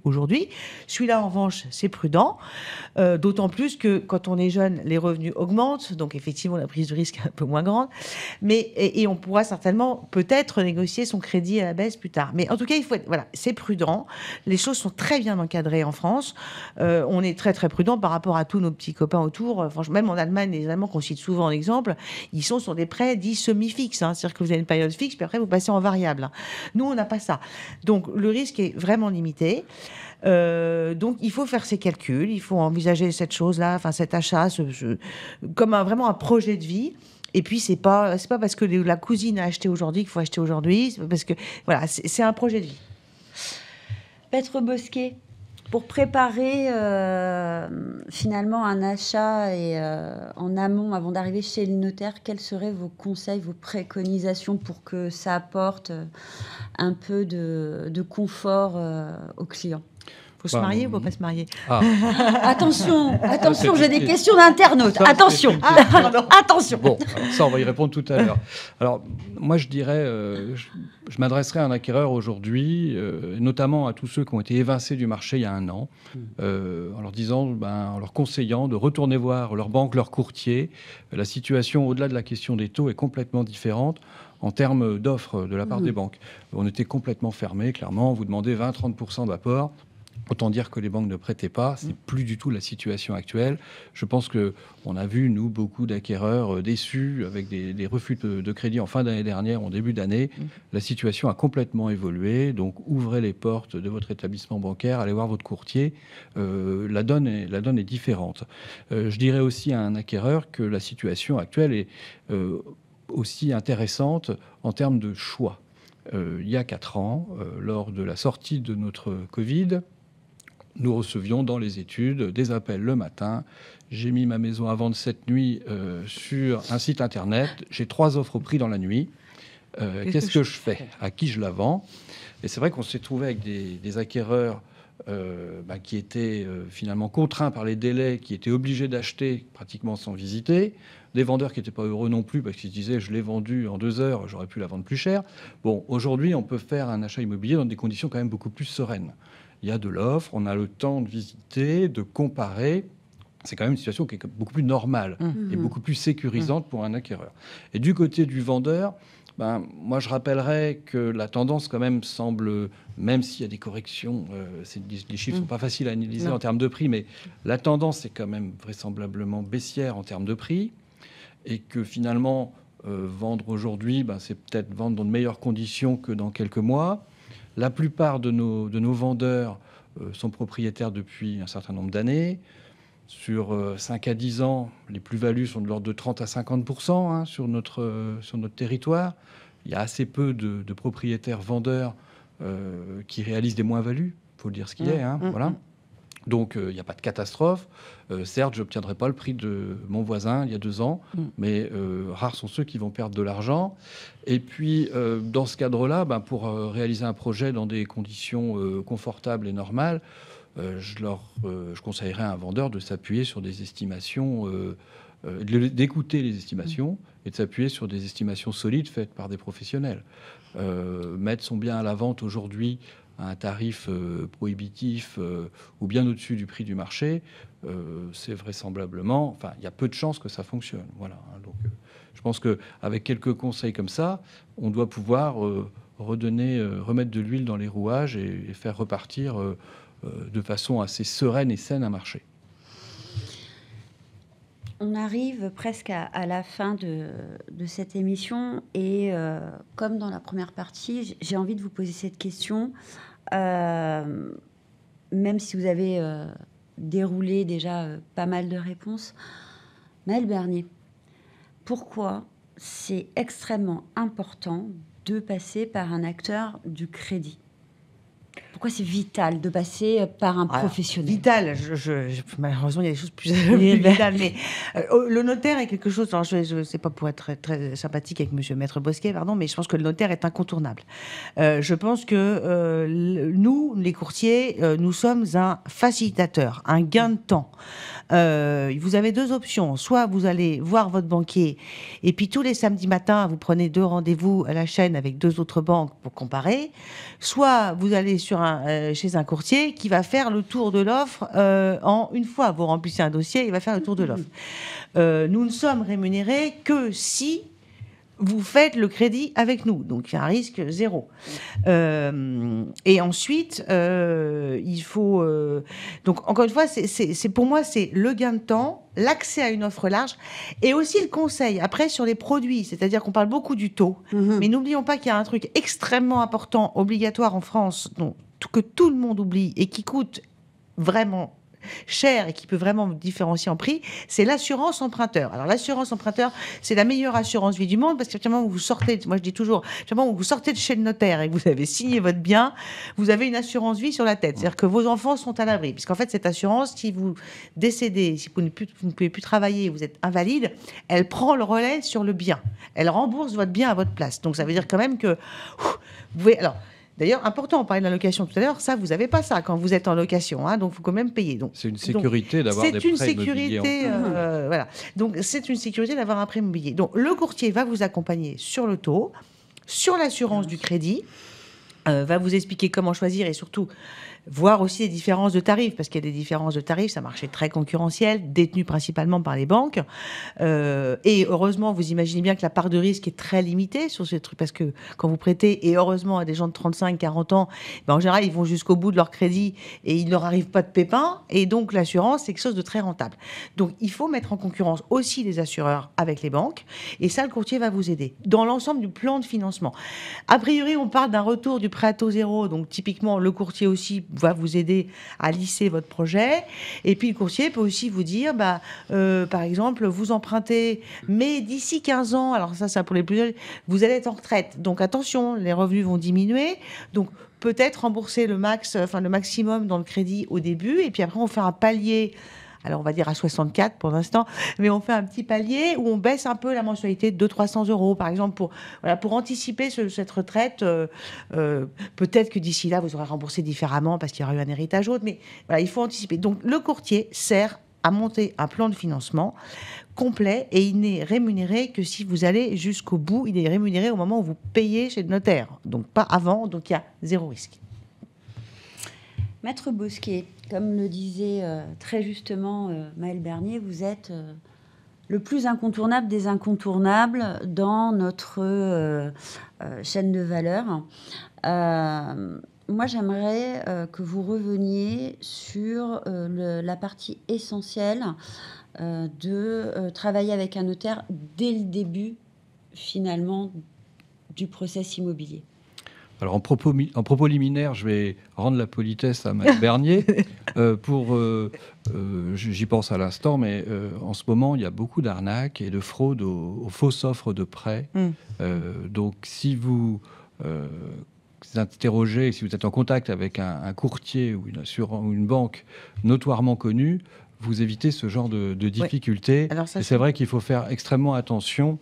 E: aujourd'hui. Celui-là, en revanche, c'est prudent. D'autant plus que quand on est jeune, les revenus augmentent. Donc, effectivement, la prise de risque est un peu moins grande. Et on pourra certainement, peut-être, négocier son crédit à la baisse plus tard. Mais en tout cas, c'est prudent. Les choses sont très bien encadrées en France. On est très, très prudent par rapport à tous nos petits copains autour. Franchement, même en Allemagne, les Allemands qu'on cite souvent en exemple, ils sont sur des prêts dits semi-fixes. C'est-à-dire que vous avez une période fixe, puis après, vous passez en variable. Nous, on n'a pas ça. Donc, le risque est vraiment limité. Donc, il faut faire ses calculs, il faut envisager cette chose-là, cet achat, comme vraiment un projet de vie. Et puis, c'est pas parce que la cousine a acheté aujourd'hui qu'il faut acheter aujourd'hui. C'est parce que, voilà, c'est un projet de vie.
A: Maître Bosquet, pour préparer finalement un achat et en amont, avant d'arriver chez le notaire, quels seraient vos conseils, vos préconisations pour que ça apporte un peu de confort aux clients?
E: Faut se marier ou faut pas se marier?
A: Attention, j'ai des questions d'internautes. Attention.
D: Bon, alors ça, on va y répondre tout à l'heure. Alors, moi, je dirais, je m'adresserai à un acquéreur aujourd'hui, notamment à tous ceux qui ont été évincés du marché il y a 1 an, en leur disant, en leur conseillant de retourner voir leur banque, leur courtier. La situation, au-delà de la question des taux, est complètement différente en termes d'offres de la part des banques. On était complètement fermés, clairement. On vous demandait 20-30% d'apport. Autant dire que les banques ne prêtaient pas. C'est plus du tout la situation actuelle. Je pense qu'on a vu, nous, beaucoup d'acquéreurs déçus avec des refus de crédit en fin d'année dernière, en début d'année. La situation a complètement évolué. Donc, ouvrez les portes de votre établissement bancaire, allez voir votre courtier. La donne est différente. Je dirais aussi à un acquéreur que la situation actuelle est aussi intéressante en termes de choix. Il y a 4 ans, lors de la sortie de notre Covid, nous recevions dans les études des appels le matin. J'ai mis ma maison à vendre cette nuit sur un site internet. J'ai 3 offres au prix dans la nuit. Qu'est-ce que je fais? À qui je la vends? Et c'est vrai qu'on s'est trouvé avec des acquéreurs qui étaient finalement contraints par les délais, qui étaient obligés d'acheter pratiquement sans visiter. Des vendeurs qui n'étaient pas heureux non plus parce qu'ils se disaient « je l'ai vendu en 2 heures, j'aurais pu la vendre plus cher ». Bon, aujourd'hui, on peut faire un achat immobilier dans des conditions quand même beaucoup plus sereines. Il y a de l'offre, on a le temps de visiter, de comparer. C'est quand même une situation qui est beaucoup plus normale et beaucoup plus sécurisante pour un acquéreur. Et du côté du vendeur, moi je rappellerais que la tendance quand même semble, même s'il y a des corrections, les chiffres ne sont pas faciles à analyser en termes de prix, mais la tendance est quand même vraisemblablement baissière en termes de prix. Et que finalement, vendre aujourd'hui, c'est peut-être vendre dans de meilleures conditions que dans quelques mois. La plupart de nos vendeurs sont propriétaires depuis un certain nombre d'années. Sur 5 à 10 ans, les plus-values sont de l'ordre de 30 à 50% sur notre territoire. Il y a assez peu de propriétaires vendeurs qui réalisent des moins-values. Il faut le dire ce qu'il est. Voilà. Donc, il n'y a pas de catastrophe. Certes, je n'obtiendrai pas le prix de mon voisin il y a 2 ans, mais rares sont ceux qui vont perdre de l'argent. Et puis, dans ce cadre-là, pour réaliser un projet dans des conditions confortables et normales, je conseillerais à un vendeur de s'appuyer sur des estimations, d'écouter les estimations et de s'appuyer sur des estimations solides faites par des professionnels. Mettre son bien à la vente aujourd'hui à un tarif prohibitif ou bien au-dessus du prix du marché, c'est vraisemblablement... il y a peu de chances que ça fonctionne. Voilà. Donc, je pense qu'avec quelques conseils comme ça, on doit pouvoir remettre de l'huile dans les rouages et faire repartir de façon assez sereine et saine un marché.
A: On arrive presque à la fin de cette émission et comme dans la première partie, j'ai envie de vous poser cette question, même si vous avez déroulé déjà pas mal de réponses. Maëlle Bernier, pourquoi c'est extrêmement important de passer par un acteur du crédit? Pourquoi c'est vital de passer par un professionnel?
E: Vital, malheureusement, il y a des choses plus vitales, mais le notaire est quelque chose. Alors, je ne sais pas pour être très, très sympathique avec Monsieur Maître Bosquet, pardon, mais je pense que le notaire est incontournable. Je pense que nous, les courtiers, nous sommes un facilitateur, un gain de temps. Vous avez deux options. Soit vous allez voir votre banquier, et puis tous les samedis matins, vous prenez 2 rendez-vous à la chaîne avec 2 autres banques pour comparer. Soit vous allez chez un courtier qui va faire le tour de l'offre en une fois. Vous remplissez un dossier, il va faire le tour de l'offre. Nous ne sommes rémunérés que si vous faites le crédit avec nous. Donc, il y a un risque 0. Et ensuite, il faut... donc, encore une fois, pour moi, c'est le gain de temps, l'accès à une offre large et aussi le conseil. Après, sur les produits, c'est-à-dire qu'on parle beaucoup du taux, mais n'oublions pas qu'il y a un truc extrêmement important, obligatoire en France, que tout le monde oublie et qui coûte vraiment cher et qui peut vraiment différencier en prix, c'est l'assurance emprunteur. Alors l'assurance emprunteur, c'est la meilleure assurance vie du monde parce que finalement où vous sortez, moi je dis toujours, finalement où vous sortez de chez le notaire et que vous avez signé votre bien, vous avez une assurance vie sur la tête. C'est-à-dire que vos enfants sont à l'abri. Puisqu'en fait, cette assurance, si vous décédez, si vous ne pouvez plus travailler, vous êtes invalide, elle prend le relais sur le bien. Elle rembourse votre bien à votre place. Donc ça veut dire quand même que vous pouvez... Alors, d'ailleurs, important, on parlait de la location tout à l'heure, ça, vous n'avez pas ça quand vous êtes en location, hein, donc il faut quand même payer.
D: C'est une sécurité d'avoir des prêts immobiliers.
E: Voilà. Donc, c'est une sécurité d'avoir un prêt immobilier. Donc, le courtier va vous accompagner sur le taux, sur l'assurance du crédit, va vous expliquer comment choisir et surtout voir aussi les différences de tarifs, parce qu'il y a des différences de tarifs, c'est un marché très concurrentiel, détenu principalement par les banques. Et heureusement, vous imaginez bien que la part de risque est très limitée sur ces trucs, parce que quand vous prêtez, et heureusement à des gens de 35, 40 ans, en général, ils vont jusqu'au bout de leur crédit et il ne leur arrive pas de pépins, et donc l'assurance, c'est quelque chose de très rentable. Donc, il faut mettre en concurrence aussi les assureurs avec les banques, et ça, le courtier va vous aider dans l'ensemble du plan de financement. A priori, on parle d'un retour du prêt à taux zéro, donc typiquement, le courtier aussi va vous aider à lisser votre projet. Et puis, le courtier peut aussi vous dire, par exemple, vous empruntez, mais d'ici 15 ans, alors ça pour les plus jeunes, vous allez être en retraite. Donc, attention, les revenus vont diminuer. Donc, peut-être rembourser le maximum dans le crédit au début. Et puis après, on fait un palier. Alors, on va dire à 64 pour l'instant, mais on fait un petit palier où on baisse un peu la mensualité de 200-300 euros, par exemple, pour anticiper cette retraite. Peut-être que d'ici là, vous aurez remboursé différemment parce qu'il y aura eu un héritage autre, mais voilà, il faut anticiper. Donc, le courtier sert à monter un plan de financement complet et il n'est rémunéré que si vous allez jusqu'au bout. Il est rémunéré au moment où vous payez chez le notaire, donc pas avant, donc il y a 0 risque.
A: Maître Bosquet, comme le disait très justement Maëlle Bernier, vous êtes le plus incontournable des incontournables dans notre chaîne de valeur. Moi, j'aimerais que vous reveniez sur la partie essentielle de travailler avec un notaire dès le début, finalement, du process immobilier.
D: Alors, en propos liminaire, je vais rendre la politesse à Maëlle Bernier. J'y pense à l'instant, mais en ce moment, il y a beaucoup d'arnaques et de fraudes aux fausses offres de prêt. Donc, si vous interrogez, si vous êtes en contact avec un courtier ou une banque notoirement connue, vous évitez ce genre de difficultés. Oui. Et c'est vrai qu'il faut faire extrêmement attention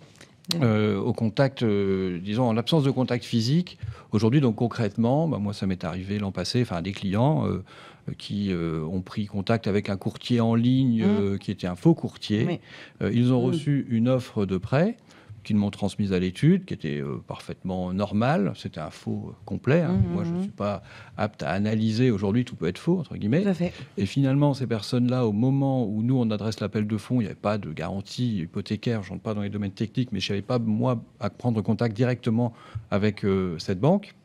D: au contact, disons, en l'absence de contact physique. Aujourd'hui, donc concrètement, moi, ça m'est arrivé l'an passé, des clients qui ont pris contact avec un courtier en ligne qui était un faux courtier. Ils ont reçu une offre de prêt qu'ils m'ont transmise à l'étude, qui était parfaitement normale. C'était un faux complet. Moi, je ne suis pas apte à analyser. Aujourd'hui, tout peut être faux, entre guillemets.
E: Tout à fait.
D: Et finalement, ces personnes-là, au moment où nous, on adresse l'appel de fonds, il n'y avait pas de garantie hypothécaire. Je ne rentre pas dans les domaines techniques, mais je ne savais pas, moi, à prendre contact directement avec cette banque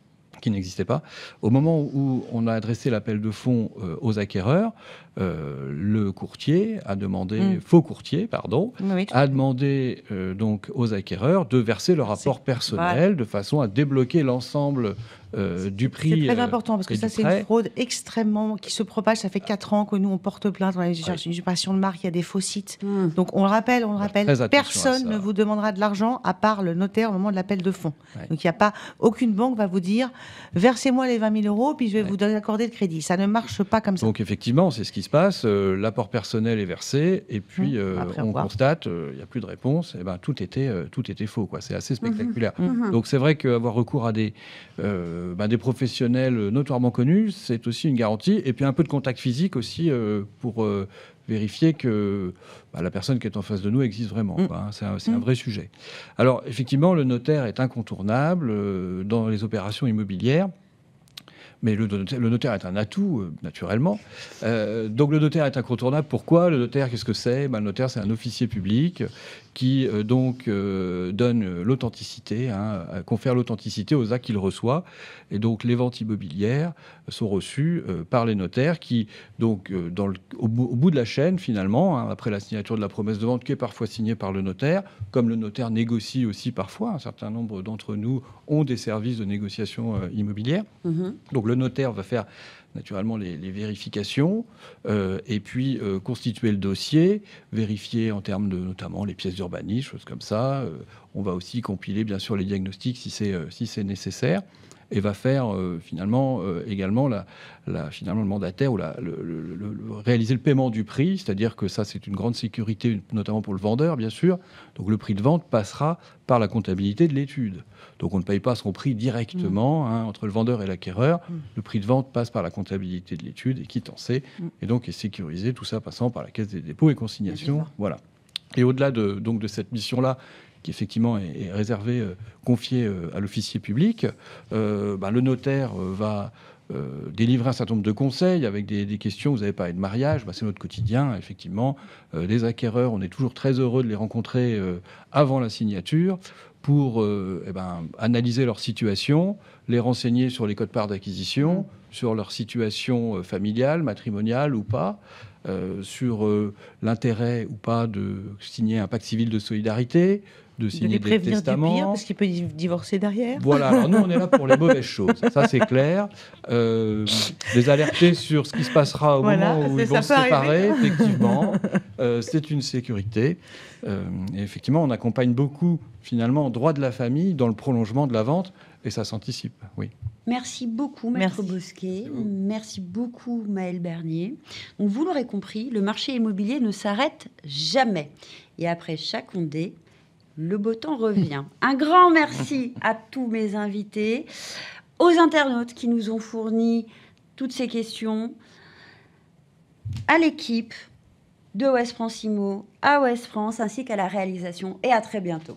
D: qui n'existait pas. Au moment où on a adressé l'appel de fonds aux acquéreurs, le courtier a demandé, faux courtier, pardon, a demandé donc aux acquéreurs de verser leur rapport personnel de façon à débloquer l'ensemble du prix.
E: C'est très important parce que
D: et
E: ça,
D: du
E: c'est
D: prêt.
E: une fraude extrêmement qui se propage. Ça fait 4 ans que nous, on porte plainte. On a une usurpation de marque, il y a des faux sites. Donc, on le rappelle,
D: très attention à
E: personne
D: ça.
E: ne vous demandera de l'argent à part le notaire au moment de l'appel de fonds.
D: Ouais.
E: Donc, il n'y a pas, aucune banque va vous dire versez-moi les 20 000 euros, puis je vais vous accorder le crédit. Ça ne marche pas comme ça.
D: Donc effectivement, c'est ce qui se passe. L'apport personnel est versé et puis
E: Après,
D: on
E: revoir.
D: constate, il n'y a plus de réponse. Et ben, tout était faux, quoi. C'est assez spectaculaire.
A: Mhm.
D: Donc c'est vrai qu'avoir recours à des professionnels notoirement connus, c'est aussi une garantie. Et puis un peu de contact physique aussi pour vérifier que la personne qui est en face de nous existe vraiment, quoi, hein. C'est un vrai sujet. Alors effectivement, le notaire est incontournable dans les opérations immobilières. Mais le notaire est un atout, naturellement. Donc le notaire est incontournable. Pourquoi ? Le notaire, qu'est-ce que c'est ? Le notaire, c'est un officier public qui donne l'authenticité, confère l'authenticité aux actes qu'il reçoit. Et donc les ventes immobilières sont reçues par les notaires qui, donc, au bout de la chaîne, finalement, après la signature de la promesse de vente qui est parfois signée par le notaire, comme le notaire négocie aussi parfois, un certain nombre d'entre nous ont des services de négociation immobilière. Donc le notaire va faire naturellement les vérifications et puis constituer le dossier, vérifier en termes de notamment les pièces d'urbanisme, choses comme ça. On va aussi compiler bien sûr les diagnostics si c'est nécessaire et va faire finalement également finalement le mandataire ou réaliser le paiement du prix, c'est-à-dire que ça c'est une grande sécurité notamment pour le vendeur bien sûr. Donc le prix de vente passera par la comptabilité de l'étude. Donc on ne paye pas son prix directement entre le vendeur et l'acquéreur. Le prix de vente passe par la comptabilité de l'étude et quittancé et donc est sécurisé, tout ça passant par la Caisse des dépôts et consignations. Voilà. Et au-delà de cette mission-là, qui effectivement est réservée, confiée à l'officier public, le notaire va délivrer un certain nombre de conseils avec des questions. Vous avez parlé de mariage, c'est notre quotidien, effectivement. Les acquéreurs, on est toujours très heureux de les rencontrer avant la signature pour analyser leur situation, les renseigner sur les codes-parts d'acquisition, sur leur situation familiale, matrimoniale ou pas, sur l'intérêt ou pas de signer un pacte civil de solidarité, de signer des testaments.
E: Du pire, parce qu'il peut divorcer derrière.
D: Voilà, alors nous on est là pour les mauvaises choses, ça c'est clair. Les alerter sur ce qui se passera au moment où ils vont se séparer, effectivement, c'est une sécurité. Et effectivement, on accompagne beaucoup finalement en droit de la famille dans le prolongement de la vente et ça s'anticipe, oui.
A: Merci beaucoup, Maître Bosquet. Merci beaucoup, Maëlle Bernier. Donc, vous l'aurez compris, le marché immobilier ne s'arrête jamais. Et après chaque ondée, le beau temps revient. Un grand merci à tous mes invités, aux internautes qui nous ont fourni toutes ces questions, à l'équipe de Ouest France Immo, à Ouest France, ainsi qu'à la réalisation. Et à très bientôt.